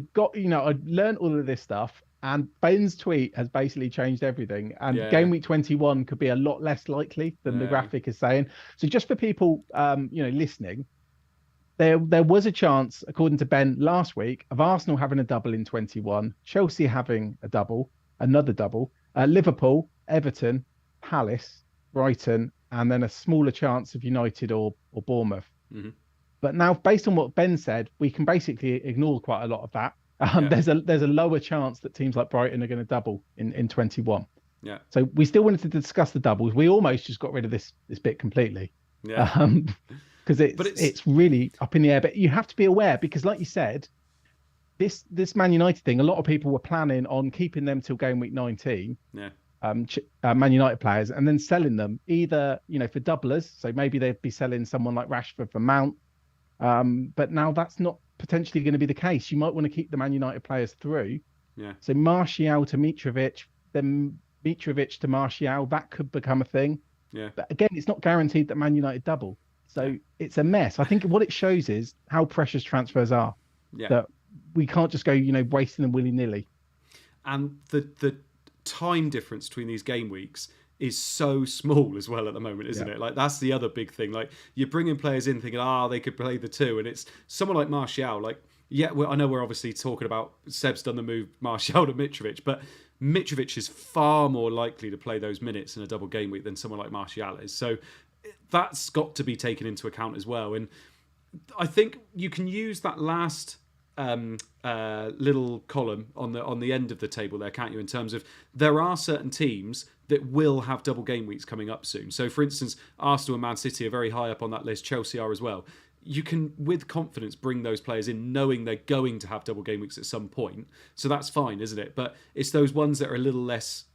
learned all of this stuff, and Ben's tweet has basically changed everything. And game week 21 could be a lot less likely than the graphic is saying. So just for people, listening, there was a chance, according to Ben last week, of Arsenal having a double in 21, Chelsea having another double, Liverpool, Everton, Palace, Brighton, and then a smaller chance of United or Bournemouth. Mm-hmm. But now, based on what Ben said, we can basically ignore quite a lot of that. There's a lower chance that teams like Brighton are going to double in 21. Yeah. So we still wanted to discuss the doubles. We almost just got rid of this bit completely. Yeah. Because it's really up in the air. But you have to be aware, because like you said, this Man United thing, a lot of people were planning on keeping them till game week 19. Yeah. Man United players, and then selling them either, for doublers. So maybe they'd be selling someone like Rashford for Mount. But now that's not potentially going to be the case. You might want to keep the Man United players through. Yeah. So Martial to Mitrovic, then Mitrovic to Martial, that could become a thing. Yeah. But again, it's not guaranteed that Man United double. So it's a mess. I think what it shows is how precious transfers are. Yeah. That we can't just go, wasting them willy-nilly. And the time difference between these game weeks is so small as well at the moment, isn't it? Like, that's the other big thing. Like, you're bringing players in thinking, they could play the two, and it's someone like Martial. Like, I know we're obviously talking about Seb's done the move Martial to Mitrovic, but Mitrovic is far more likely to play those minutes in a double game week than someone like Martial is. So that's got to be taken into account as well. And I think you can use that last little column on the end of the table there, can't you, in terms of there are certain teams that will have double game weeks coming up soon. So for instance, Arsenal and Man City are very high up on that list. Chelsea are as well. You can with confidence bring those players in knowing they're going to have double game weeks at some point, so that's fine, isn't it? But it's those ones that are a little less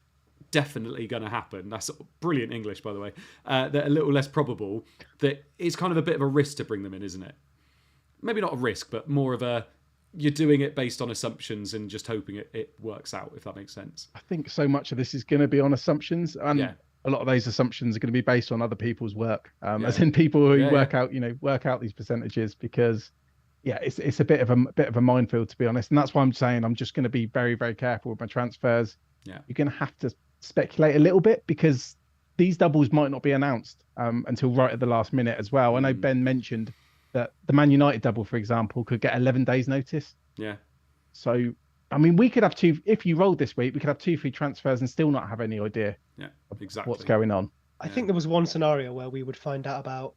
definitely going to happen, that's brilliant English by the way, that are a little less probable, that it's kind of a bit of a risk to bring them in, isn't it? Maybe not a risk, but more of a, you're doing it based on assumptions and just hoping it works out, if that makes sense. I think so much of this is going to be on assumptions, and a lot of those assumptions are going to be based on other people's work, as in people who work out these percentages, because it's a bit of a minefield, to be honest. And that's why I'm saying I'm just going to be very, very careful with my transfers. You're going to have to speculate a little bit, because these doubles might not be announced until right at the last minute as well. I know Ben mentioned that the Man United double, for example, could get 11 days notice. Yeah. So, I mean, we could have if you rolled this week, we could have 2 free transfers and still not have any idea what's going on. I think there was one scenario where we would find out about,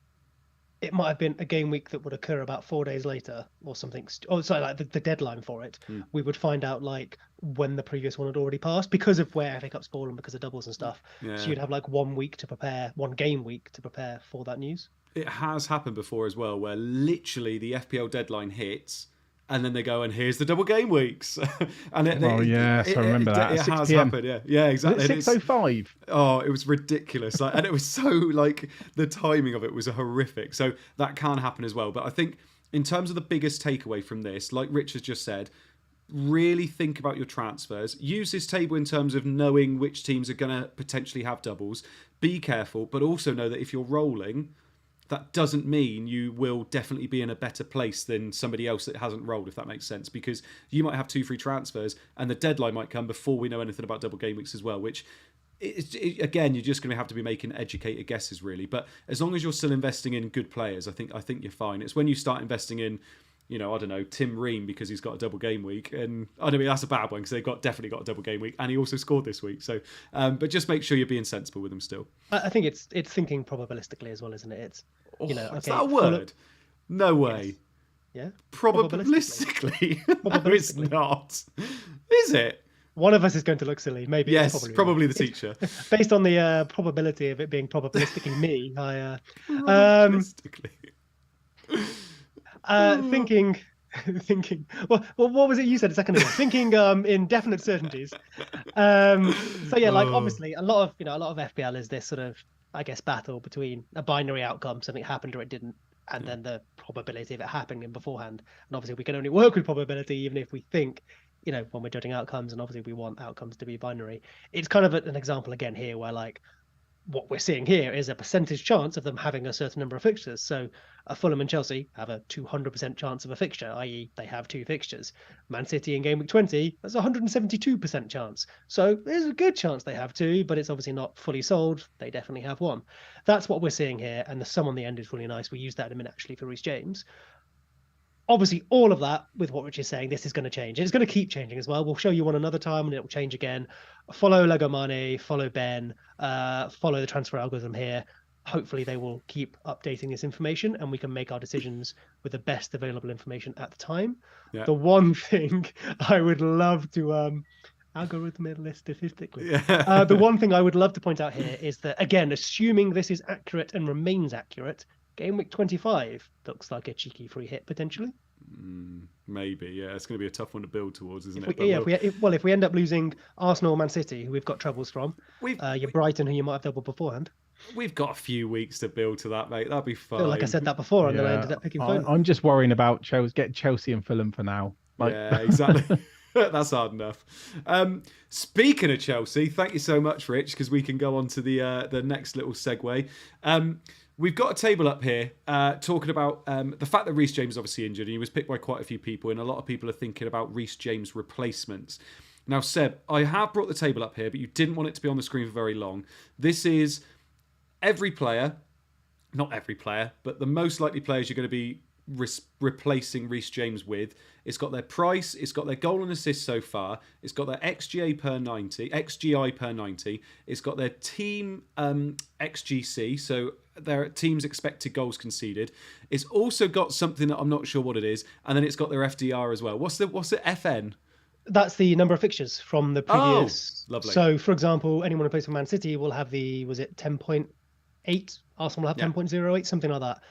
it might have been a game week that would occur about 4 days later or something. Like the deadline for it. We would find out like when the previous one had already passed, because of where FA Cup's fallen, because of doubles and stuff. So you'd have like 1 game week to prepare for that news. It has happened before as well, where literally the FPL deadline hits and then they go, and here's the double game weeks. And I remember that. It has happened, yeah, exactly. 6:05. Oh, it was ridiculous. And it was so, like, the timing of it was horrific. So that can happen as well. But I think in terms of the biggest takeaway from this, like Rich has just said, really think about your transfers. Use this table in terms of knowing which teams are going to potentially have doubles. Be careful, but also know that if you're rolling, that doesn't mean you will definitely be in a better place than somebody else that hasn't rolled, if that makes sense, because you might have 2 free transfers and the deadline might come before we know anything about double game weeks as well, which again, you're just going to have to be making educated guesses really. But as long as you're still investing in good players, I think you're fine. It's when you start investing in, I don't know, Tim Ream because he's got a double game week, and I mean that's a bad one because they've definitely got a double game week, and he also scored this week. So, but just make sure you're being sensible with them still. I think it's thinking probabilistically as well, isn't it? It's is that a word? No way. Yes. Yeah. Probabilistically. No, it's not. Is it? One of us is going to look silly. Maybe. Yes, probably the teacher. Based on the probability of it being probabilistically me, probabilistically. Thinking. Well, what was it you said a second ago? Thinking in definite certainties. Obviously, a lot of FPL is this sort of, I guess, battle between a binary outcome, something happened or it didn't, and then the probability of it happening beforehand. And obviously, we can only work with probability even if we think, when we're judging outcomes, and obviously we want outcomes to be binary. It's kind of an example again here where like what we're seeing here is a percentage chance of them having a certain number of fixtures. So Fulham and Chelsea have a 200% chance of a fixture, i.e. they have 2 fixtures. Man City in game week 20, that's a 172% chance. So there's a good chance they have 2, but it's obviously not fully sold. They definitely have 1. That's what we're seeing here. And the sum on the end is really nice. We used that in a minute actually for Reece James. Obviously, all of that with what Rich is saying, this is going to change. It's going to keep changing as well. We'll show you one another time and it will change again. Follow Lego Mane, follow Ben, follow the transfer algorithm here. Hopefully they will keep updating this information and we can make our decisions with the best available information at the time. Yeah. The one thing I would love to algorithmically, statistically. Yeah. The one thing I would love to point out here is that, again, assuming this is accurate and remains accurate, Gameweek 25 looks like a cheeky free hit potentially. Maybe, yeah. It's going to be a tough one to build towards, isn't it? If we end up losing Arsenal or Man City, who we've got troubles from, your Brighton, who you might have doubled beforehand. We've got a few weeks to build to that, mate. That'll be fine. Like I said that before, and then I ended up picking Fulham. I'm just worrying about get Chelsea and Fulham for now. Yeah, exactly. That's hard enough. Speaking of Chelsea, thank you so much, Rich, because we can go on to the next little segue. We've got a table up here talking about the fact that Reece James is obviously injured. And he was picked by quite a few people, and a lot of people are thinking about Reece James replacements. Now, Seb, I have brought the table up here, but you didn't want it to be on the screen for very long. This is every player, not every player, but the most likely players you're going to be replacing Reece James with. It's got their price, it's got their goal and assist so far, it's got their XGI per 90, it's got their team XGC, so their team's expected goals conceded. It's also got something that I'm not sure what it is, and then it's got their FDR as well. What's the FN? That's the number of fixtures from the previous. Oh, lovely. So, for example, anyone who plays for Man City will have 10.8? Arsenal will have 10.08, something like that.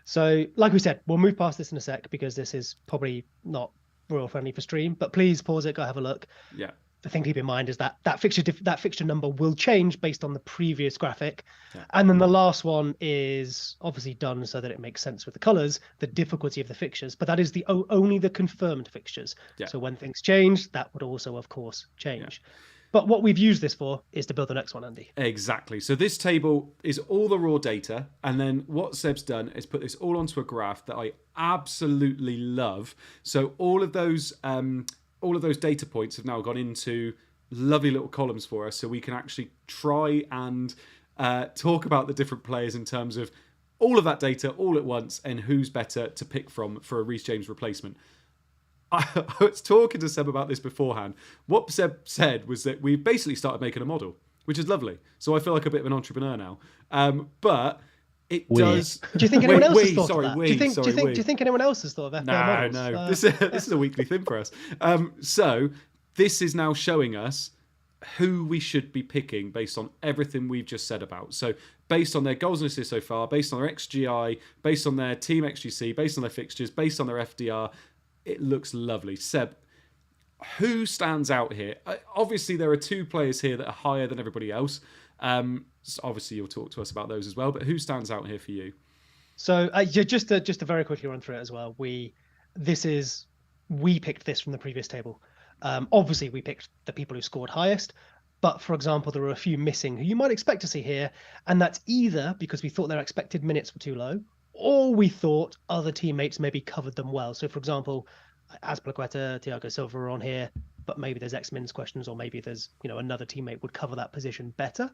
So, like we said, we'll move past this in a sec because this is probably not royal friendly for stream. But please pause it, go have a look. Yeah. The thing to keep in mind is that fixture number will change based on the previous graphic. Yeah. And then the last one is obviously done so that it makes sense with the colours, the difficulty of the fixtures. But that is only the confirmed fixtures. Yeah. So when things change, that would also, of course, change. Yeah. But what we've used this for is to build the next one, Andy. Exactly. So this table is all the raw data. And then what Seb's done is put this all onto a graph that I absolutely love. So all of those data points have now gone into lovely little columns for us. So we can actually try and talk about the different players in terms of all of that data all at once and who's better to pick from for a Reece James replacement. I was talking to Seb about this beforehand. What Seb said was that we basically started making a model, which is lovely. So I feel like a bit of an entrepreneur now. But it does. Do you think anyone else has thought of that? Do you think anyone else has thought of FPL models? No. This is a weekly thing for us. So this is now showing us who we should be picking based on everything we've just said about. So based on their goals and assists so far, based on their XGI, based on their team XGC, based on their fixtures, based on their FDR, it looks lovely. Seb, who stands out here? Obviously, there are two players here that are higher than everybody else. So obviously, you'll talk to us about those as well. But who stands out here for you? So just to very quickly run through it as well. We picked this from the previous table. Obviously, we picked the people who scored highest. But for example, there are a few missing who you might expect to see here, and that's either because we thought their expected minutes were too low, or we thought other teammates maybe covered them well. So, for example, Azpilicueta, Thiago Silva are on here, but maybe there's X-Mins questions, or maybe there's another teammate would cover that position better.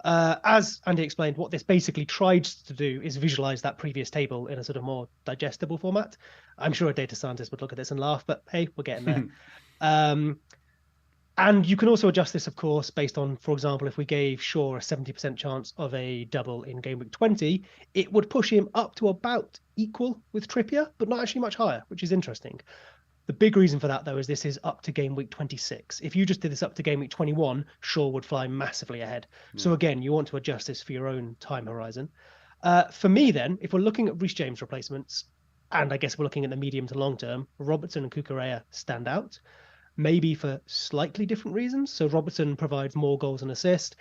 As Andy explained, what this basically tried to do is visualize that previous table in a sort of more digestible format. I'm sure a data scientist would look at this and laugh, but hey, we're getting there. And you can also adjust this, of course, based on, for example, if we gave Shaw a 70% chance of a double in Game Week 20, it would push him up to about equal with Trippier, but not actually much higher, which is interesting. The big reason for that, though, is this is up to Game Week 26. If you just did this up to Game Week 21, Shaw would fly massively ahead. Yeah. So again, you want to adjust this for your own time horizon. For me, then, if we're looking at Reece James replacements, and I guess we're looking at the medium to long term, Robertson and Cucurella stand out. Maybe for slightly different reasons. So Robertson provides more goals and assists.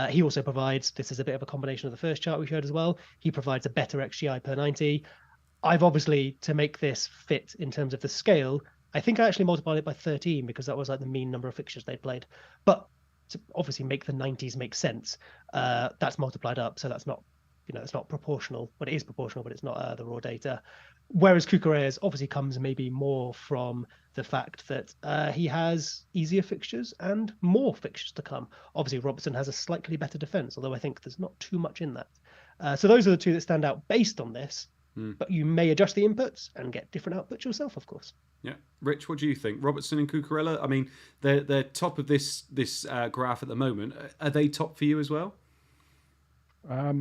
He also provides, this is a bit of a combination of the first chart we showed as well, he provides a better XGI per 90. I've obviously, to make this fit in terms of the scale, I think I actually multiplied it by 13 because that was like the mean number of fixtures they'd played. But to obviously make the 90s make sense, that's multiplied up. So that's not, it's not proportional, but it is proportional, but it's not the raw data. Whereas Cucurella's obviously comes maybe more from the fact that he has easier fixtures and more fixtures to come. Obviously, Robertson has a slightly better defence, although I think there's not too much in that. So those are the two that stand out based on this. but you may adjust the inputs and get different outputs yourself, of course. Yeah, Rich, what do you think? Robertson and Cucurella. I mean, they're top of this graph at the moment. Are they top for you as well? I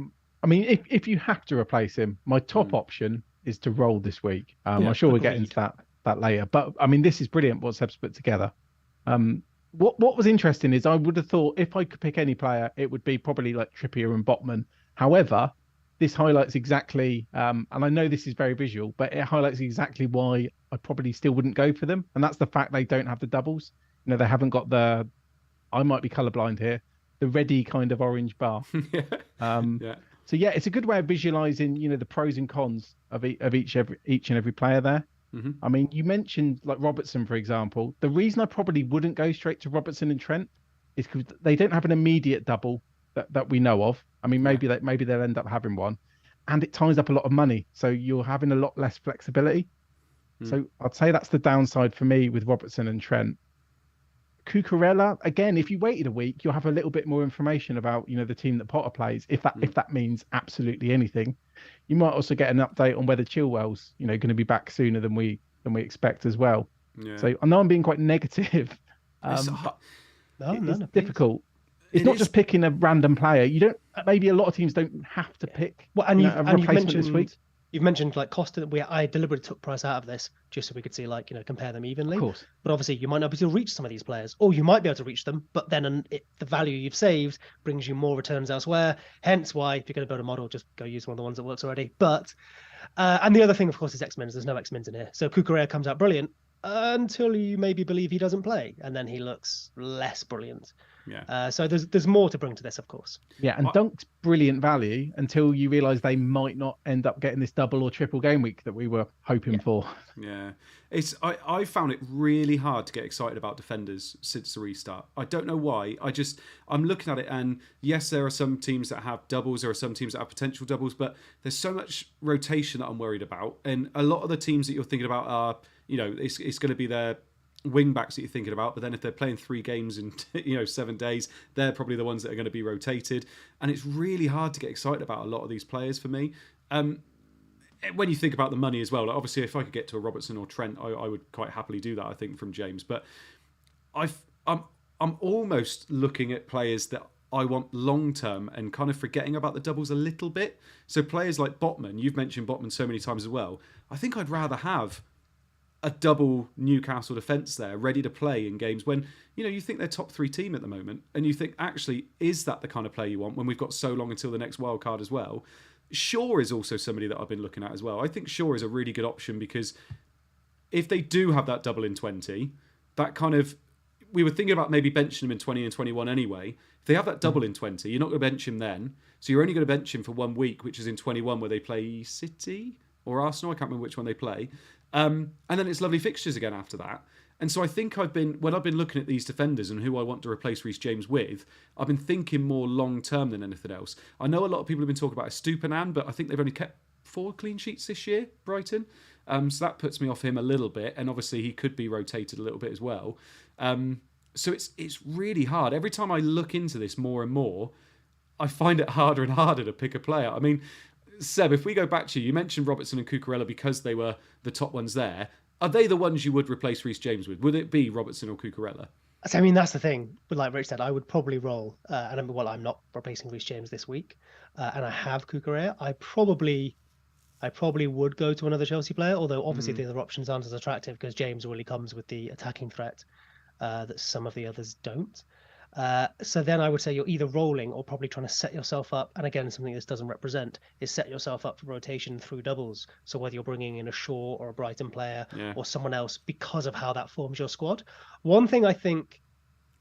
mean, if you have to replace him, my top option is to roll this week. I'm sure we'll get into that later. But I mean, this is brilliant what Seb's put together. What was interesting is I would have thought if I could pick any player, it would be probably like Trippier and Botman. However, this highlights exactly, and I know this is very visual, but it highlights exactly why I probably still wouldn't go for them. And that's the fact they don't have the doubles. You know, they haven't got I might be colorblind here, the ready kind of orange bar. So yeah, it's a good way of visualizing, you know, the pros and cons of each and every player there. Mm-hmm. I mean, you mentioned like Robertson, for example. The reason I probably wouldn't go straight to Robertson and Trent is because they don't have an immediate double that we know of. I mean, maybe they'll end up having one, and it ties up a lot of money, so you're having a lot less flexibility. So I'd say that's the downside for me with Robertson and Trent. Cucurella, again, if you waited a week, you'll have a little bit more information about, you know, the team that Potter plays. If that means absolutely anything, you might also get an update on whether Chilwell's, you know, going to be back sooner than we expect as well. Yeah. So I know I'm being quite negative. It's difficult. It's not just picking a random player. You don't. Maybe a lot of teams don't have to pick. Well, and you've mentioned this week. You've mentioned like cost. I deliberately took price out of this just so we could see, like, you know, compare them evenly. Of course. But obviously, you might not be able to reach some of these players, or you might be able to reach them, but then the value you've saved brings you more returns elsewhere. Hence why, if you're going to build a model, just go use one of the ones that works already. But and the other thing, of course, is X-Mins. There's no X-Mins in here, so Cucurella comes out brilliant until you maybe believe he doesn't play, and then he looks less brilliant. Yeah. So there's more to bring to this, of course. Yeah, and Dunk's brilliant value until you realise they might not end up getting this double or triple game week that we were hoping for. Yeah, I found it really hard to get excited about defenders since the restart. I don't know why. I'm looking at it, and yes, there are some teams that have doubles, there are some teams that have potential doubles, but there's so much rotation that I'm worried about, and a lot of the teams that you're thinking about are, you know, it's going to be their wing backs that you're thinking about, but then if they're playing 3 games in 7 days, they're probably the ones that are going to be rotated, and it's really hard to get excited about a lot of these players for me. When you think about the money as well, like obviously if I could get to a Robertson or Trent, I would quite happily do that, I think, from James. But I'm almost looking at players that I want long term and kind of forgetting about the doubles a little bit. So players like Botman, you've mentioned Botman so many times as well. I think I'd rather have a double Newcastle defence there, ready to play in games when, you know, you think they're top 3 team at the moment, and you think, actually, is that the kind of player you want when we've got so long until the next wild card as well? Shaw is also somebody that I've been looking at as well. I think Shaw is a really good option because if they do have that double in 20, that kind of, we were thinking about maybe benching him in 20 and 21 anyway. If they have that double in 20, you're not going to bench him then. So you're only going to bench him for 1 week, which is in 21 where they play City or Arsenal. I can't remember which one they play. And then it's lovely fixtures again after that. And so I think when I've been looking at these defenders and who I want to replace Reece James with, I've been thinking more long term than anything else. I know a lot of people have been talking about Estupiñán, but I think they've only kept 4 clean sheets this year, Brighton. So that puts me off him a little bit. And obviously he could be rotated a little bit as well. So it's really hard. Every time I look into this more and more, I find it harder and harder to pick a player. I mean, Seb, if we go back to you mentioned Robertson and Cucurella because they were the top ones there. Are they the ones you would replace Reece James with? Would it be Robertson or Cucurella? So, I mean, that's the thing. But like Rich said, I would probably roll. I'm not replacing Reece James this week, and I have Cucurella. I probably would go to another Chelsea player, although obviously the other options aren't as attractive because James really comes with the attacking threat that some of the others don't. So then I would say you're either rolling or probably trying to set yourself up. And again, something this doesn't represent is set yourself up for rotation through doubles. So whether you're bringing in a Shaw or a Brighton player or someone else because of how that forms your squad. One thing I think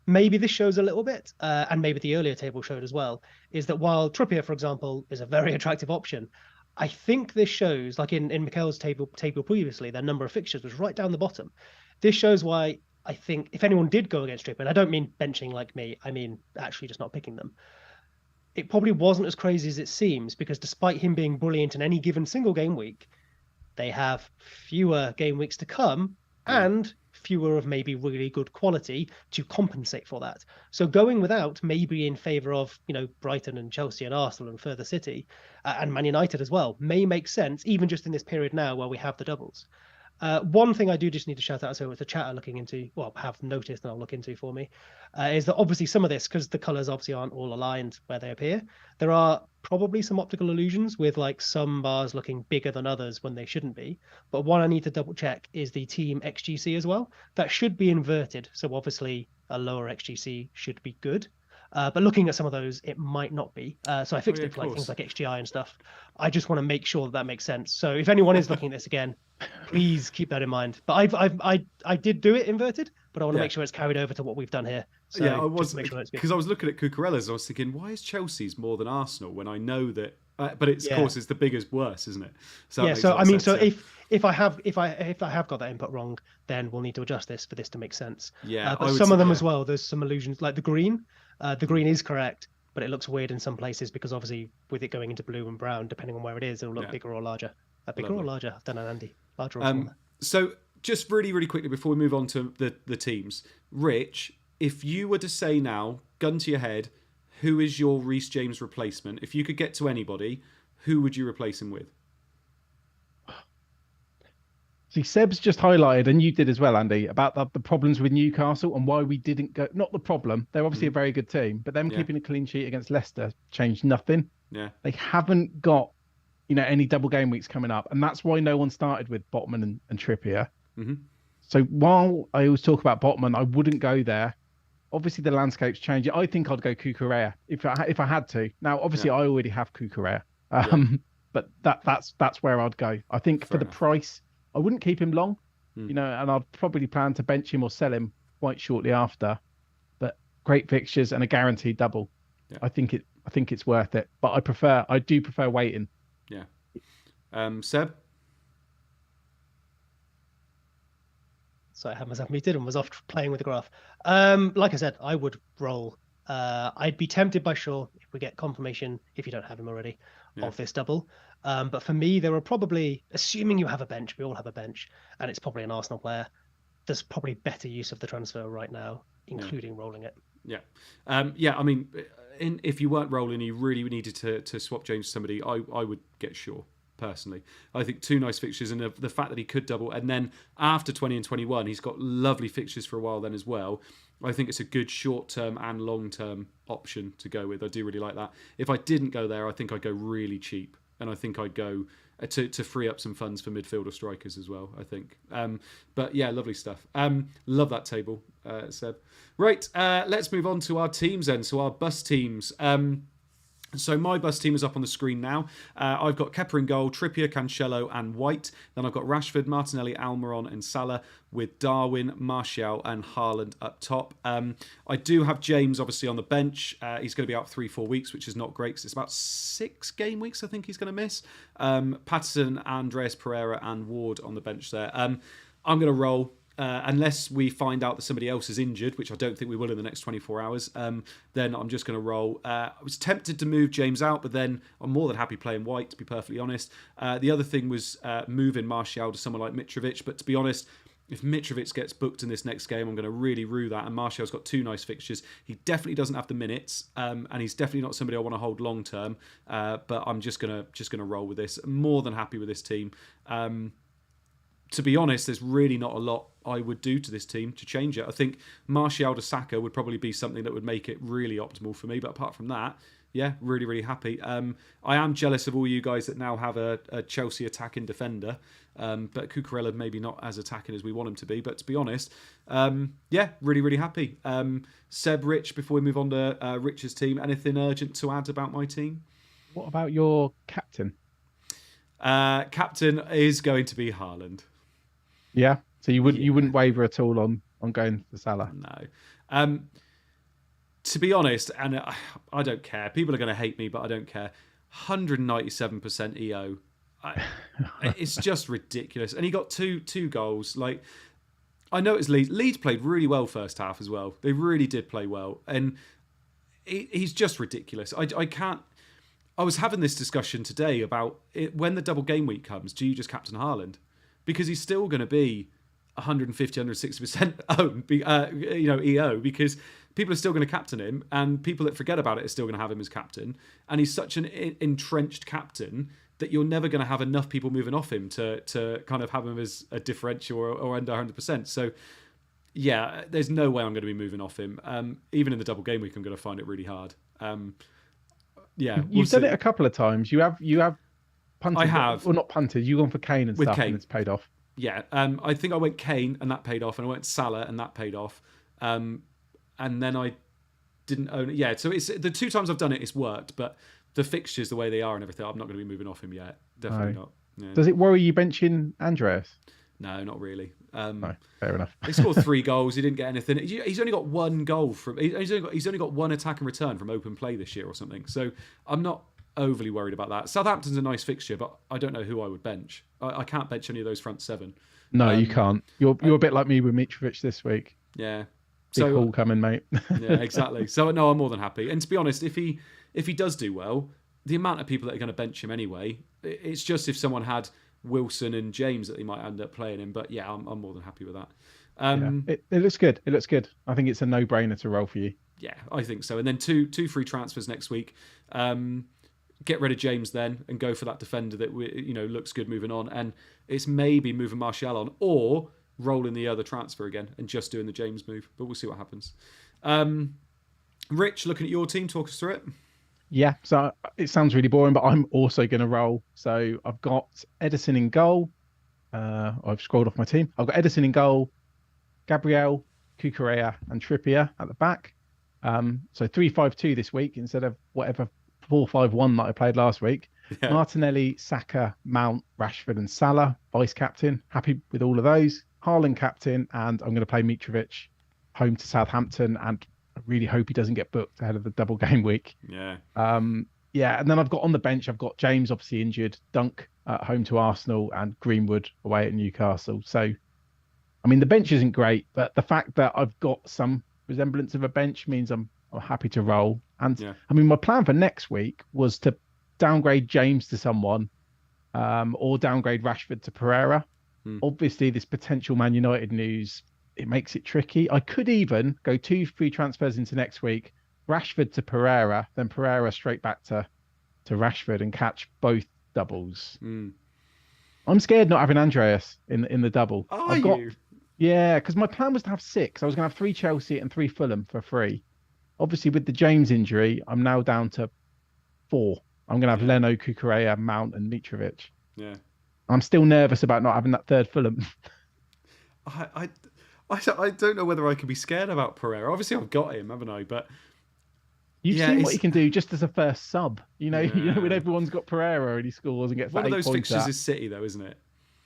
maybe this shows a little bit, and maybe the earlier table showed as well, is that while Trippier, for example, is a very attractive option, I think this shows, like in Mikel's table previously, their number of fixtures was right down the bottom. This shows why I think if anyone did go against Trippier, and I don't mean benching like me, I mean actually just not picking them, it probably wasn't as crazy as it seems, because despite him being brilliant in any given single game week, they have fewer game weeks to come and fewer of maybe really good quality to compensate for that. So going without maybe in favour of, Brighton and Chelsea and Arsenal and further City and Man United as well may make sense, even just in this period now where we have the doubles. One thing I do just need to shout out, so it's a chat are looking into, have noticed and I'll look into for me, is that obviously some of this, because the colours obviously aren't all aligned where they appear, there are probably some optical illusions with like some bars looking bigger than others when they shouldn't be. But one I need to double check is the team XGC as well. That should be inverted. So obviously a lower XGC should be good. But looking at some of those, it might not be. So I fixed it for like things like XGI and stuff. I just want to make sure that makes sense. So if anyone is looking at this again, please keep that in mind. But I did do it inverted, but I want to make sure it's carried over to what we've done here. So I was, because I was looking at Cucurella's, I was thinking, why is Chelsea's more than Arsenal when I know that? But it's of course it's the biggest worse, isn't it? So so I mean, so if I have got that input wrong, then we'll need to adjust this for this to make sense. Yeah, but some of them as well. There's some illusions like the green. The green is correct, but it looks weird in some places because obviously with it going into blue and brown, depending on where it is, it'll look bigger or larger. Bigger or larger? I've done an Andy. Larger or smaller. So just really, really quickly before we move on to the teams, Rich, if you were to say now, gun to your head, who is your Reece James replacement? If you could get to anybody, who would you replace him with? See, Seb's just highlighted, and you did as well, Andy, about the problems with Newcastle and why we didn't go. Not the problem. They're obviously a very good team, but them keeping a clean sheet against Leicester changed nothing. Yeah. They haven't got, any double game weeks coming up. And that's why no one started with Botman and Trippier. Mm-hmm. So while I always talk about Botman, I wouldn't go there. Obviously, the landscape's changing. I think I'd go Cucurella if I had to. Now, obviously, I already have Cucurella. But that's where I'd go. I think for the price, I wouldn't keep him long, and I'd probably plan to bench him or sell him quite shortly after. But great fixtures and a guaranteed double. Yeah. I think it's worth it. But I do prefer waiting. Yeah. Seb? So I had myself muted and was off playing with the graph. Like I said, I would roll. I'd be tempted by Shaw if we get confirmation, if you don't have him already, of this double. But for me, there are probably, assuming you have a bench, we all have a bench, and it's probably an Arsenal player, there's probably better use of the transfer right now, including rolling it. Yeah. I mean, if you weren't rolling, you really needed to swap James to somebody, I would get Shaw. Personally, I think two nice fixtures, and the fact that he could double, and then after 20 and 21 he's got lovely fixtures for a while then as well. I think it's a good short-term and long-term option to go with. I do really like that. If I didn't go there, I think I'd go really cheap, and I think I'd go to free up some funds for midfield or strikers as well, I think. But yeah, lovely stuff. Love that table, Seb. Right, let's move on to our teams then. So our bus teams. So my bus team is up on the screen now. I've got Kepa in goal, Trippier, Cancelo and White. Then I've got Rashford, Martinelli, Almiron and Salah with Darwin, Martial and Haaland up top. I do have James obviously on the bench. He's going to be out 3-4 weeks, which is not great because it's about 6 game weeks I think he's going to miss. Patterson, Andreas Pereira and Ward on the bench there. I'm going to roll. Unless we find out that somebody else is injured, which I don't think we will in the next 24 hours, then I'm just going to roll. I was tempted to move James out, but then I'm more than happy playing White, to be perfectly honest. The other thing was moving Martial to someone like Mitrovic, but to be honest, if Mitrovic gets booked in this next game, I'm going to really rue that. And Martial's got 2 nice fixtures. He definitely doesn't have the minutes, and he's definitely not somebody I want to hold long term. But I'm just gonna roll with this. More than happy with this team. To be honest, there's really not a lot I would do to this team to change it. I think Martial to Saka would probably be something that would make it really optimal for me. But apart from that, yeah, really, really happy. I am jealous of all you guys that now have a Chelsea attacking defender. But Cucurella maybe not as attacking as we want him to be. But to be honest, yeah, really, really happy. Seb, Rich, before we move on to Rich's team, anything urgent to add about my team? What about your captain? Captain is going to be Haaland. Yeah, so you wouldn't waver at all on going for Salah? No. To be honest, and I don't care. People are going to hate me, but I don't care. 197% EO. It's just ridiculous. And he got two goals. Like, I know it's Leeds. Leeds played really well first half as well. They really did play well. And he's just ridiculous. I can't... I was having this discussion today about when the double game week comes, do you just captain Haaland? Because he's still going to be 150, 160% own, EO, because people are still going to captain him, and people that forget about it are still going to have him as captain. And he's such an entrenched captain that you're never going to have enough people moving off him to kind of have him as a differential or under 100%. So, yeah, there's no way I'm going to be moving off him. Even in the double game week, I'm going to find it really hard. You've done it a couple of times. You have punted. I have. Or not punted. You've gone for Kane and stuff, Kane. and it's paid off. Yeah, I think I went Kane and that paid off, and I went Salah and that paid off, and then I didn't own it. Yeah, so it's the 2 times I've done it, it's worked, but the fixtures the way they are and everything, I'm not going to be moving off him yet. Definitely not. Yeah. Does it worry you benching Andreas? No, not really. No, fair enough. He scored 3 goals. He didn't get anything. He's only got 1 goal from. He's only got 1 attack and return from open play this year or something. So I'm not overly worried about that. Southampton's a nice fixture, but I don't know who I would bench. I can't bench any of those front 7. No, you can't. You're a bit like me with Mitrovic this week. Yeah. Big haul coming, mate. Yeah, exactly. So no, I'm more than happy. And to be honest, if he does do well, the amount of people that are going to bench him anyway, it's just if someone had Wilson and James that they might end up playing him. But yeah, I'm more than happy with that. It looks good. It looks good. I think it's a no-brainer to roll for you. Yeah, I think so. And then two free transfers next week. Get rid of James then and go for that defender that looks good moving on. And it's maybe moving Martial on or rolling the other transfer again and just doing the James move. But we'll see what happens. Rich, looking at your team, talk us through it. Yeah, so it sounds really boring, but I'm also going to roll. So I've got Ederson in goal. I've scrolled off my team. I've got Ederson in goal, Gabriel, Cucurella, and Trippier at the back. So 3-5-2 this week instead of whatever 4-5-1 that I played last week. Yeah. Martinelli, Saka, Mount, Rashford, and Salah, vice captain. Happy with all of those. Haaland captain, and I'm going to play Mitrovic home to Southampton, and I really hope he doesn't get booked ahead of the double game week. Yeah. Yeah, and then I've got on the bench, I've got James obviously injured, Dunk at home to Arsenal, and Greenwood away at Newcastle. So, I mean, the bench isn't great, but the fact that I've got some resemblance of a bench means I'm happy to roll. And I mean, my plan for next week was to downgrade James to someone, or downgrade Rashford to Pereira. Obviously, this potential Man United news, it makes it tricky. I could even go 2 free transfers into next week, Rashford to Pereira, then Pereira straight back to Rashford and catch both doubles. I'm scared not having Andreas in the double. Are you? Yeah, because my plan was to have 6. I was going to have 3 Chelsea and 3 Fulham for free. Obviously, with the James injury, I'm now down to 4. I'm going to have Leno, Cucurella, Mount, and Mitrovic. Yeah. I'm still nervous about not having that 3rd Fulham. I don't know whether I can be scared about Pereira. Obviously, I've got him, haven't I? But you've seen what he can do just as a first sub. You know, when everyone's got Pereira and he scores and gets one that of those 8 points fixtures is City, though, isn't it?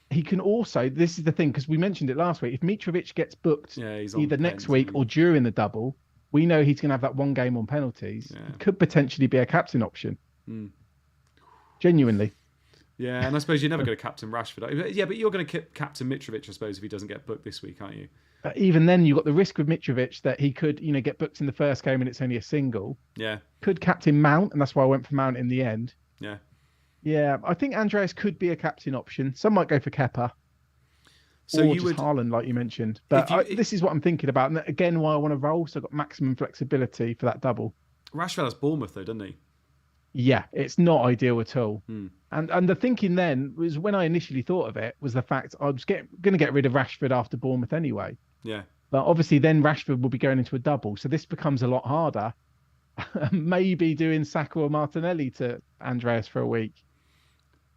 He can also. This is the thing, because we mentioned it last week. If Mitrovic gets booked either next week or during the double, we know he's going to have that 1 game on penalties. Yeah. It could potentially be a captain option. Genuinely. Yeah, and I suppose you're never going to captain Rashford. Yeah, but you're going to captain Mitrovic, I suppose, if he doesn't get booked this week, aren't you? But even then, you've got the risk with Mitrovic that he could, get booked in the first game and it's only a single. Yeah. Could captain Mount, and that's why I went for Mount in the end. Yeah. Yeah, I think Andreas could be a captain option. Some might go for Kepa. So or just Haaland, like you mentioned. But this is what I'm thinking about. And again, why I want to roll. So I've got maximum flexibility for that double. Rashford has Bournemouth, though, doesn't he? Yeah, it's not ideal at all. And the thinking then was, when I initially thought of it, was the fact I was going to get rid of Rashford after Bournemouth anyway. Yeah. But obviously then Rashford will be going into a double. So this becomes a lot harder. Maybe doing Saka or Martinelli to Andreas for a week.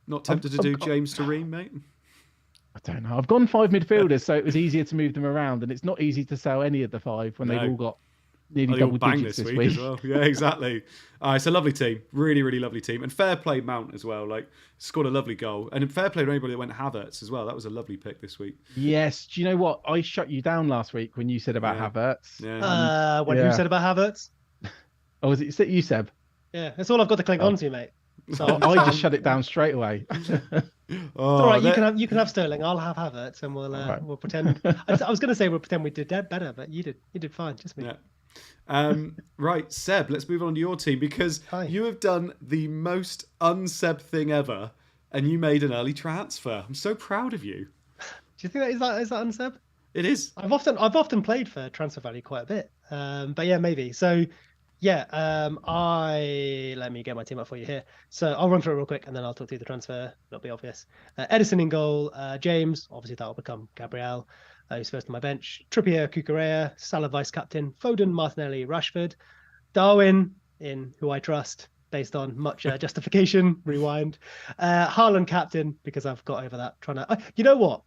Not tempted to do James to Ream, mate? I don't know. I've gone 5 midfielders, so it was easier to move them around. And it's not easy to sell any of the 5 when they've all got nearly double digits this week as well. Yeah, exactly. It's a lovely team. Really, really lovely team. And fair play Mount as well. Like, scored a lovely goal. And fair play to anybody that went Havertz as well. That was a lovely pick this week. Yes. Do you know what? I shut you down last week when you said about Havertz. Yeah. Who said about Havertz? Oh, was it you, Seb? Yeah, that's all I've got to cling on to, mate. So I just shut it down straight away. It's all right. You can have Sterling. I'll have Havertz, and we'll pretend. I was going to say we'll pretend we did better, but you did fine. Just me. Yeah. Right, Seb. Let's move on to your team, because you have done the most un-Seb thing ever, and you made an early transfer. I'm so proud of you. Do you think that is that on Seb? It is. I've often played for transfer value quite a bit. But yeah, maybe. So yeah, let me get my team up for you here. So I'll run through it real quick and then I'll talk through the transfer. It'll be obvious. Edison in goal, James, obviously that'll become Gabriel, who's first on my bench. Trippier, Cucurella, Salah vice captain, Foden, Martinelli, Rashford, Darwin in who I trust based on much justification. Rewind. Haaland captain because I've got over that you know what?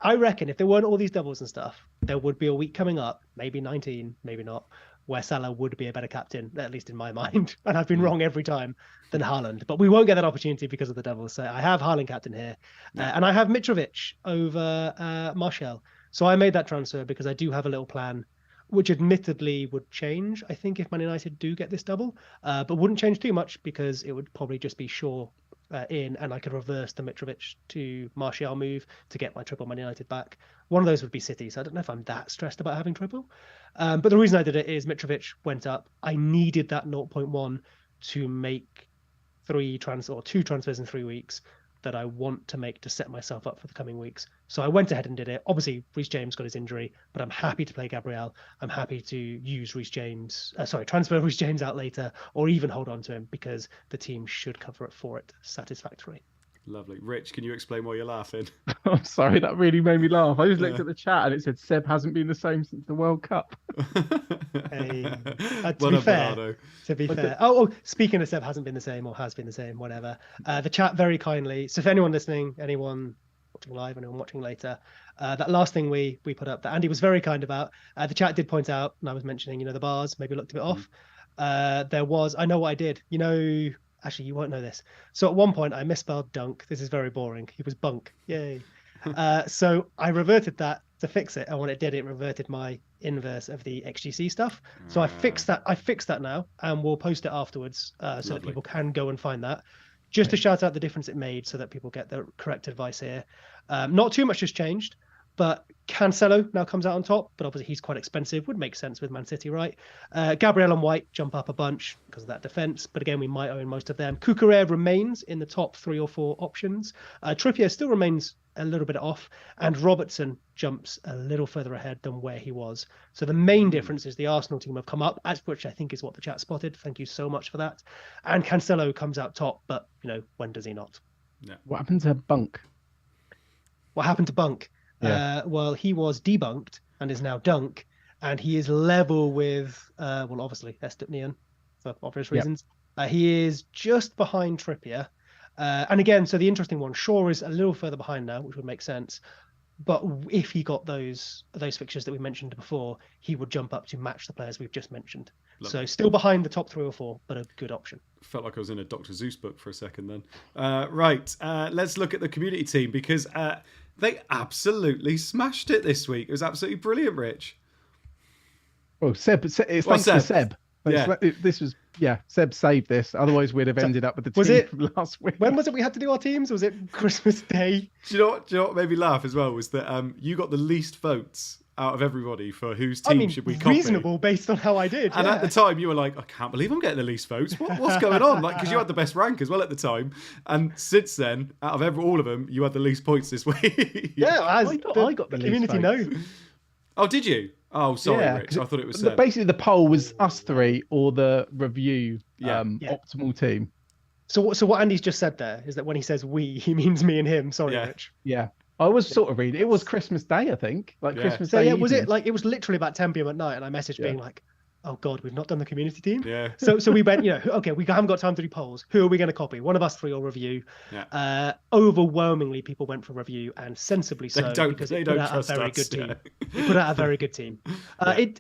I reckon if there weren't all these doubles and stuff, there would be a week coming up, maybe 19, maybe not, where Salah would be a better captain, at least in my mind. And I've been wrong every time than Haaland. But we won't get that opportunity because of the doubles. So I have Haaland captain here. And I have Mitrovic over Martial. So I made that transfer because I do have a little plan, which admittedly would change, I think, if Man United do get this double. But wouldn't change too much because it would probably just be Shaw in, and I could reverse the Mitrovic to Martial move to get my triple Man United back. One of those would be City, so I don't know if I'm that stressed about having triple. But the reason I did it is Mitrovic went up. I needed that 0.1 to make two transfers in 3 weeks that I want to make to set myself up for the coming weeks. So I went ahead and did it. Obviously, Reece James got his injury, but I'm happy to play Gabriel. I'm happy to use transfer Reece James out later, or even hold on to him because the team should cover it for it satisfactorily. Lovely. Rich, can you explain why you're laughing? I'm sorry, that really made me laugh. I just looked at the chat and it said Seb hasn't been the same since the World Cup. To be fair. Oh, speaking of Seb hasn't been the same or has been the same, whatever. The chat very kindly. So if anyone listening, anyone watching live, anyone watching later, that last thing we put up that Andy was very kind about, the chat did point out, and I was mentioning, the bars maybe looked a bit off. I know what I did. Actually, you won't know this. So at one point, I misspelled dunk. This is very boring. He was bunk. Yay. So I reverted that to fix it. And when it did, it reverted my inverse of the XGC stuff. So I fixed that now, and we'll post it afterwards so that people can go and find that. Just to shout out the difference it made so that people get the correct advice here. Not too much has changed, but Cancelo now comes out on top, but obviously he's quite expensive. Would make sense with Man City, right? Gabriel and White jump up a bunch because of that defense, but again, we might own most of them. Cucurella remains in the top 3 or 4 options. Trippier still remains a little bit off, and Robertson jumps a little further ahead than where he was. So the main difference is the Arsenal team have come up, which I think is what the chat spotted. Thank you so much for that. And Cancelo comes out top, but when does he not? Yeah. What happened to Bunk? What happened to Bunk? Yeah. Well, he was debunked and is now Dunk, and he is level with, obviously, Estepnian for obvious reasons. He is just behind Trippier. And again, so the interesting one, Shaw is a little further behind now, which would make sense. But if he got those fixtures that we mentioned before, he would jump up to match the players we've just mentioned. Lovely. So still behind the top 3 or 4, but a good option. Felt like I was in a Dr. Zeus book for a second then. Right, let's look at the community team because they absolutely smashed it this week. It was absolutely brilliant, Rich. Well, Seb, it's thanks to Seb. Yeah. This was, Seb saved this. Otherwise, we'd have ended up with the team from last week. When was it we had to do our teams? Was it Christmas Day? Do you know what made me laugh as well was that you got the least votes out of everybody for whose team should we copy. Reasonable based on how I did. And at the time, you were like, I can't believe I'm getting the least votes. What's going on? Because you had the best rank as well at the time. And since then, out of all of them, you had the least points this week. I got the community note. Oh, did you? Oh, sorry, Rich. I thought it was Seb. Basically, the poll was us 3 or the review optimal team. So what Andy's just said there is that when he says we, he means me and him. Sorry, Rich. Yeah. I was sort of reading. It was Christmas Day, I think. Christmas Day. So was it it was literally about 10 p.m. at night, and I messaged being like, oh God, we've not done the community team. Yeah. So we went, okay, we haven't got time to do polls. Who are we going to copy? One of us 3 or review. Yeah. Overwhelmingly, people went for review, and sensibly so. Because they don't trust us. Good team. It put out a very good team.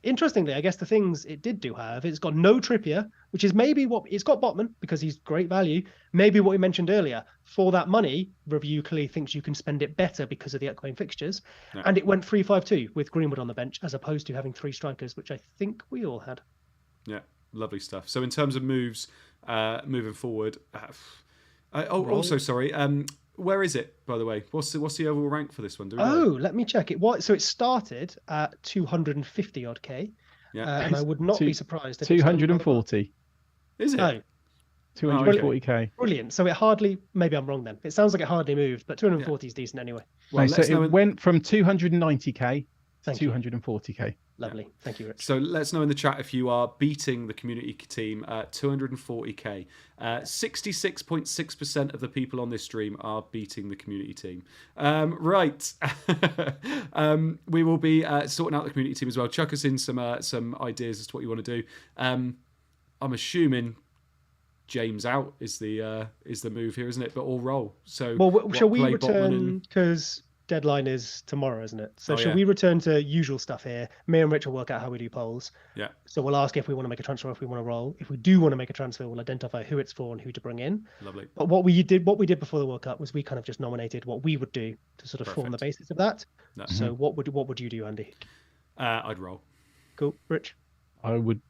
Interestingly, I guess the things it did do, however, it's got no Trippier, which is maybe it's got Botman because he's great value. Maybe what we mentioned earlier, for that money, review clearly thinks you can spend it better because of the upcoming fixtures. Yeah. And it went 3-5-2 with Greenwood on the bench as opposed to having 3 strikers, which I think we all had. Yeah, lovely stuff. So in terms of moves moving forward, also sorry, where is it, by the way? What's the overall rank for this one? Let me check it. So it started at 250 odd K. Yeah. And I would not be surprised if 240. Is it? No. 240k. Brilliant. So it hardly, maybe I'm wrong then. It sounds like it hardly moved, but 240 is decent anyway. Well, So it went from 290k to 240k. Lovely. Thank you, Rich. So let's know in the chat if you are beating the community team at 240k. 66.6% of the people on this stream are beating the community team. Right. We will be sorting out the community team as well. Chuck us in some ideas as to what you want to do. I'm assuming James out is the move here, isn't it? But all roll. So well, shall we return, because deadline is tomorrow, isn't it? So shall we return to usual stuff here? Me and Rich will work out how we do polls. Yeah. So we'll ask if we want to make a transfer, if we want to roll. If we do want to make a transfer, we'll identify who it's for and who to bring in. Lovely. But what we did before the World Cup was we kind of just nominated what we would do to sort of form the basis of that. No. So what would you do, Andy? I'd roll. Cool. Rich? I would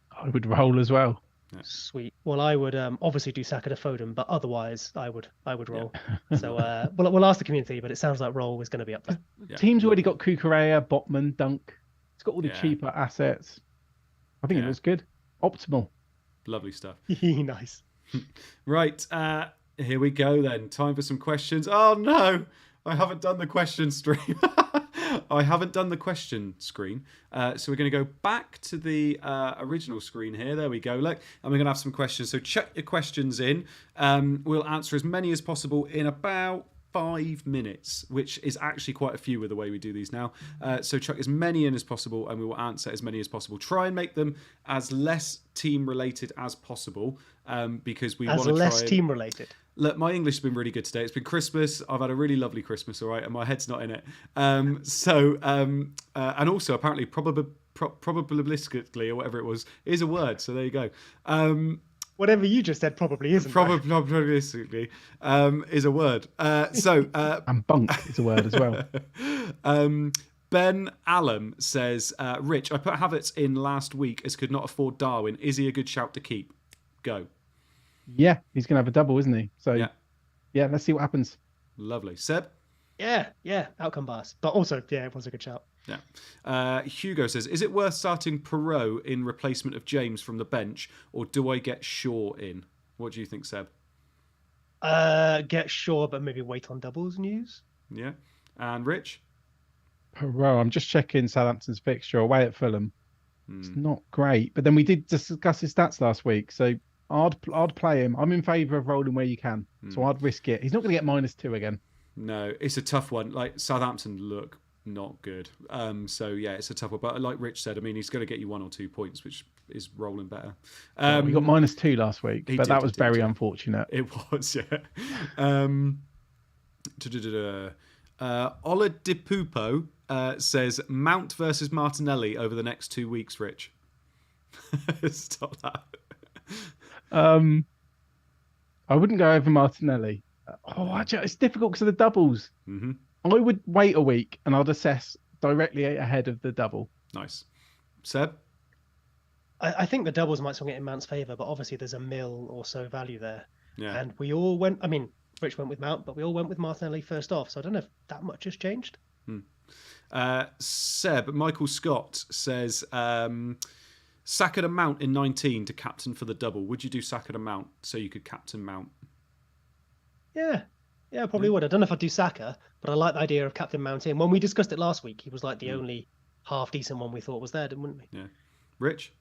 roll as well. Yeah. Sweet. Well, I would obviously do Saka to Foden, but otherwise I would roll. Yeah. So we'll ask the community, but it sounds like roll is going to be up there. Yeah. Team's already got Kukurea, Botman, Dunk. It's got all the cheaper assets. I think it looks good. Optimal. Lovely stuff. Nice. Right. Here we go then. Time for some questions. Oh no, I haven't done the question stream. I haven't done the question screen. So we're going to go back to the original screen here. There we go. Look, and we're going to have some questions. So check your questions in. We'll answer as many as possible in about 5 minutes, which is actually quite a few with the way we do these now. So chuck as many in as possible and we will answer as many as possible. Try and make them as less team related as possible, because we want to try less team related. Look, my English has been really good today. It's been Christmas. I've had a really lovely Christmas, all right, and my head's not in it. And also apparently probabilistically or whatever it was is a word. So there you go. Whatever you just said probably isn't. Probabilistically is a word. And bunk is a word as well. Ben Allen says, Rich, I put Havertz in last week as could not afford Darwin. Is he a good shout to keep? Go. Yeah, he's going to have a double, isn't he? So, yeah, let's see what happens. Lovely. Seb? Yeah, outcome bias. But also, it was a good shout. Yeah. Hugo says, is it worth starting Perot in replacement of James from the bench, or do I get Shaw in? What do you think, Seb? Get Shaw, but maybe wait on doubles news. Yeah. And Rich? Perot, I'm just checking Southampton's fixture away at Fulham. It's not great. But then we did discuss his stats last week, so I'd play him. I'm in favour of rolling where you can, so I'd risk it. He's not going to get -2 again. No, it's a tough one. Like Southampton look not good. So yeah, it's a tough one. But like Rich said, I mean, he's going to get you 1 or 2 points, which is rolling better. We got -2 last week, but that was very unfortunate. It was, yeah. Oladipupo says Mount versus Martinelli over the next 2 weeks. Rich, stop that. I wouldn't go over Martinelli. It's difficult because of the doubles. Mm-hmm. I would wait a week and I'd assess directly ahead of the double. Nice. Seb? I think the doubles might swing it in Mount's favour, but obviously there's a mil or so value there. Yeah. And we all went, I mean, Rich went with Mount, but we all went with Martinelli first off. So I don't know if that much has changed. Seb, Michael Scott says, Saka to Mount in 19 to captain for the double. Would you do Saka to Mount so you could captain Mount? Yeah, I probably would. I don't know if I'd do Saka, but I like the idea of captain Mount in. When we discussed it last week, he was like the only half decent one we thought was there, wouldn't we? Yeah. Rich?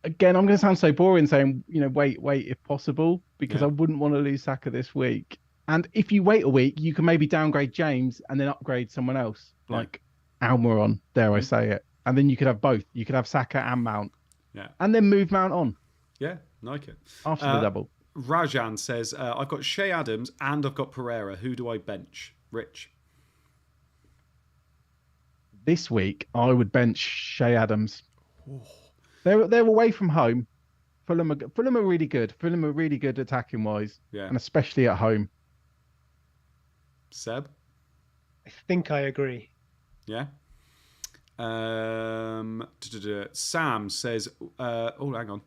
Again, I'm going to sound so boring saying, wait if possible, because I wouldn't want to lose Saka this week. And if you wait a week, you can maybe downgrade James and then upgrade someone else, like Almiron, dare I say it. And then you could have both. You could have Saka and Mount. Yeah. And then move Mount on. Yeah, like it. After the double. Rajan says, I've got Shea Adams and I've got Pereira. Who do I bench? Rich? This week, I would bench Shea Adams. Oh. They're away from home. Fulham are really good. Fulham are really good attacking-wise. Yeah. And especially at home. Seb? I think I agree. Yeah? Sam says, hang on.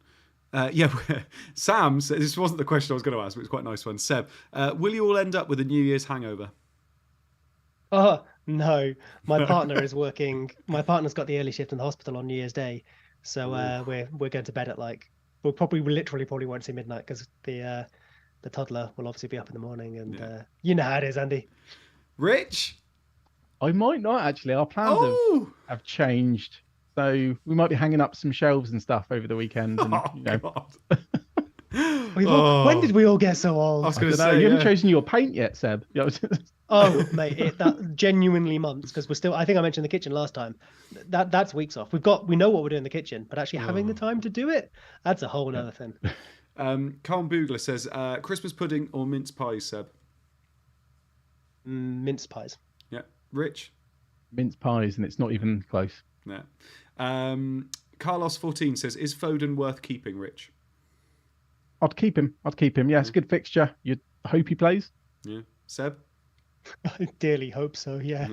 Sam says, this wasn't the question I was going to ask, but it's quite a nice one. Seb, will you all end up with a New Year's hangover? Oh, no. My partner is working. My partner's got the early shift in the hospital on New Year's Day. So we're going to bed at like we'll probably won't see midnight because the toddler will obviously be up in the morning, and you know how it is, Andy. Rich? I might not actually. Our plans have changed. So we might be hanging up some shelves and stuff over the weekend. And, God. When did we all get so old? I was going to say, you haven't chosen your paint yet, Seb. Oh, mate, that genuinely months, because we're still. I think I mentioned the kitchen last time. That's weeks off. We know what we're doing in the kitchen, but actually having the time to do it, that's a whole other thing. Carl Boogler says, Christmas pudding or mince pies, Seb? Mince pies. Yeah. Rich? Mince pies, and it's not even close. Yeah. Carlos14 says, is Foden worth keeping, Rich? I'd keep him. Yeah, it's a good fixture. You'd hope he plays. Yeah. Seb? I dearly hope so, yeah.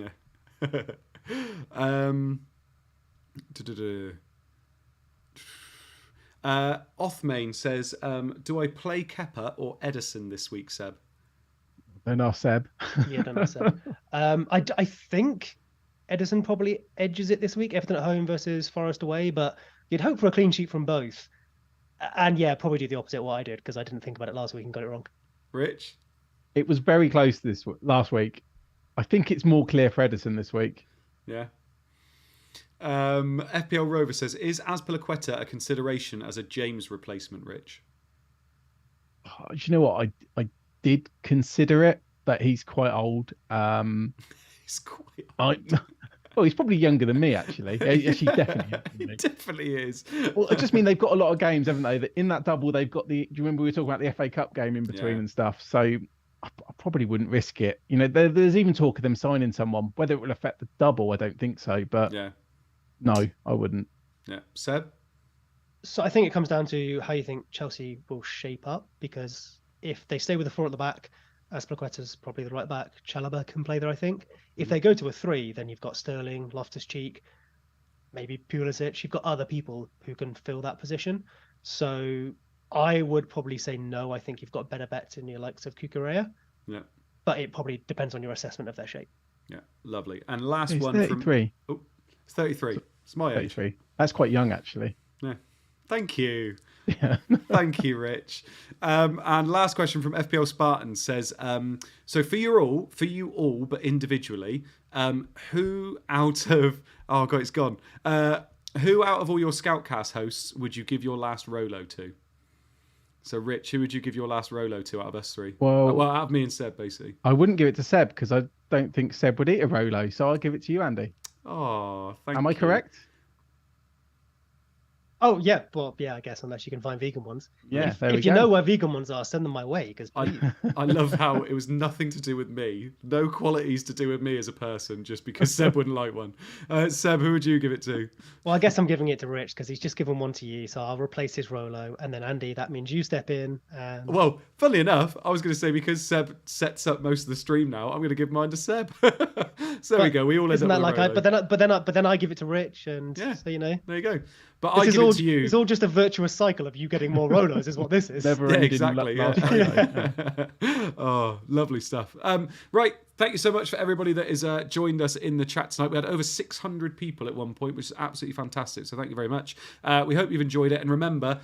Othmain says, do I play Kepa or Edison this week, Seb? Don't ask Seb. Yeah, don't ask Seb. I think Edison probably edges it this week, Everton at home versus Forest away, but you'd hope for a clean sheet from both. And yeah, probably do the opposite of what I did, because I didn't think about it last week and got it wrong. Rich? It was very close last week. I think it's more clear for Edison this week. Yeah. FPL Rover says, is Azpilicueta a consideration as a James replacement, Rich? Do you know what? I did consider it, but he's quite old. He's quite old. Well, he's probably younger than me, actually. Actually, definitely. He definitely is. Well, I just mean they've got a lot of games, haven't they? In that double, they've got do you remember we were talking about the FA Cup game in between and stuff? So I probably wouldn't risk it. There's even talk of them signing someone. Whether it will affect the double, I don't think so. But no, I wouldn't. Yeah. Seb? So I think it comes down to how you think Chelsea will shape up, because if they stay with the four at the back, Azpilicueta's probably the right back. Chalobah can play there, I think. If they go to a 3, then you've got Sterling, Loftus-Cheek, maybe Pulisic. You've got other people who can fill that position. So I would probably say no. I think you've got better bets in your likes of Cucurella. Yeah. But it probably depends on your assessment of their shape. Yeah, lovely. And last one 33. from... Oh, it's 33. It's my age. 33. That's quite young, actually. Yeah. Thank you. Yeah. Thank you, Rich. And last question from FPL Spartan says, so for you all, but individually, who out of... Oh, God, it's gone. Who out of all your Scoutcast hosts would you give your last Rolo to? So, Rich, who would you give your last Rolo to out of us three? Well, out of me and Seb, basically. I wouldn't give it to Seb because I don't think Seb would eat a Rolo, so I'll give it to you, Andy. Oh, thank you. Am I correct? Oh, yeah. Well, yeah, I guess, unless you can find vegan ones. Yeah, if you know where vegan ones are, send them my way. Because I love how it was nothing to do with me. No qualities to do with me as a person, just because Seb wouldn't like one. Seb, who would you give it to? Well, I guess I'm giving it to Rich because he's just given one to you. So I'll replace his Rolo. And then Andy, that means you step in. And... Well, funnily enough, I was going to say because Seb sets up most of the stream now, I'm going to give mine to Seb. So there we go. We all end up with a Rolo. But then I give it to Rich, and so you know. There you go. But I give it to you. It's all just a virtuous cycle of you getting more Rolos, is what this is. Never exactly. Oh, lovely stuff. Right. Thank you so much for everybody that has joined us in the chat tonight. We had over 600 people at one point, which is absolutely fantastic. So thank you very much. We hope you've enjoyed it. And remember,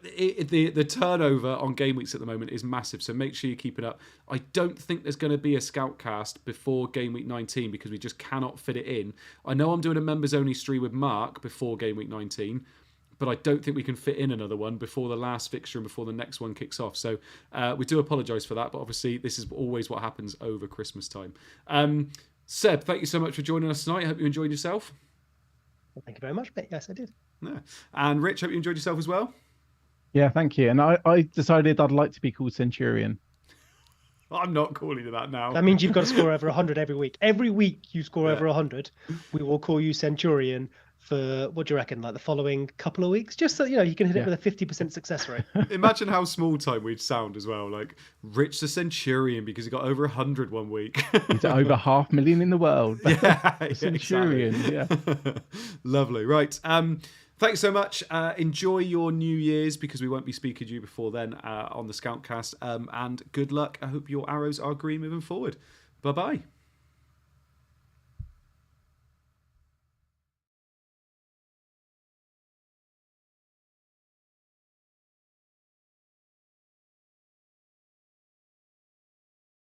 the turnover on game weeks at the moment is massive, so make sure you keep it up. I don't think there's going to be a Scoutcast before game week 19 because we just cannot fit it in. I know I'm doing a members only stream with Mark before game week 19, but I don't think we can fit in another one before the last fixture and before the next one kicks off. So we do apologise for that, but obviously this is always what happens over Christmas time. Seb, thank you so much for joining us tonight. I hope you enjoyed yourself. Well, thank you very much, mate. Yes, I did. Yeah. And Rich, hope you enjoyed yourself as well. Yeah, thank you. And I decided I'd like to be called Centurion. I'm not calling you that now. That means you've got to score over 100 every week. Every week you score over 100, we will call you Centurion for, what do you reckon, like the following couple of weeks? Just so, you can hit it with a 50% success rate. Imagine how small time we'd sound as well. Like, Rich the Centurion because he got over 100 one week. He's over 500,000 in the world. Centurion, exactly. Lovely. Right. Thanks so much. Enjoy your New Year's because we won't be speaking to you before then on the Scoutcast. And good luck. I hope your arrows are green moving forward. Bye-bye.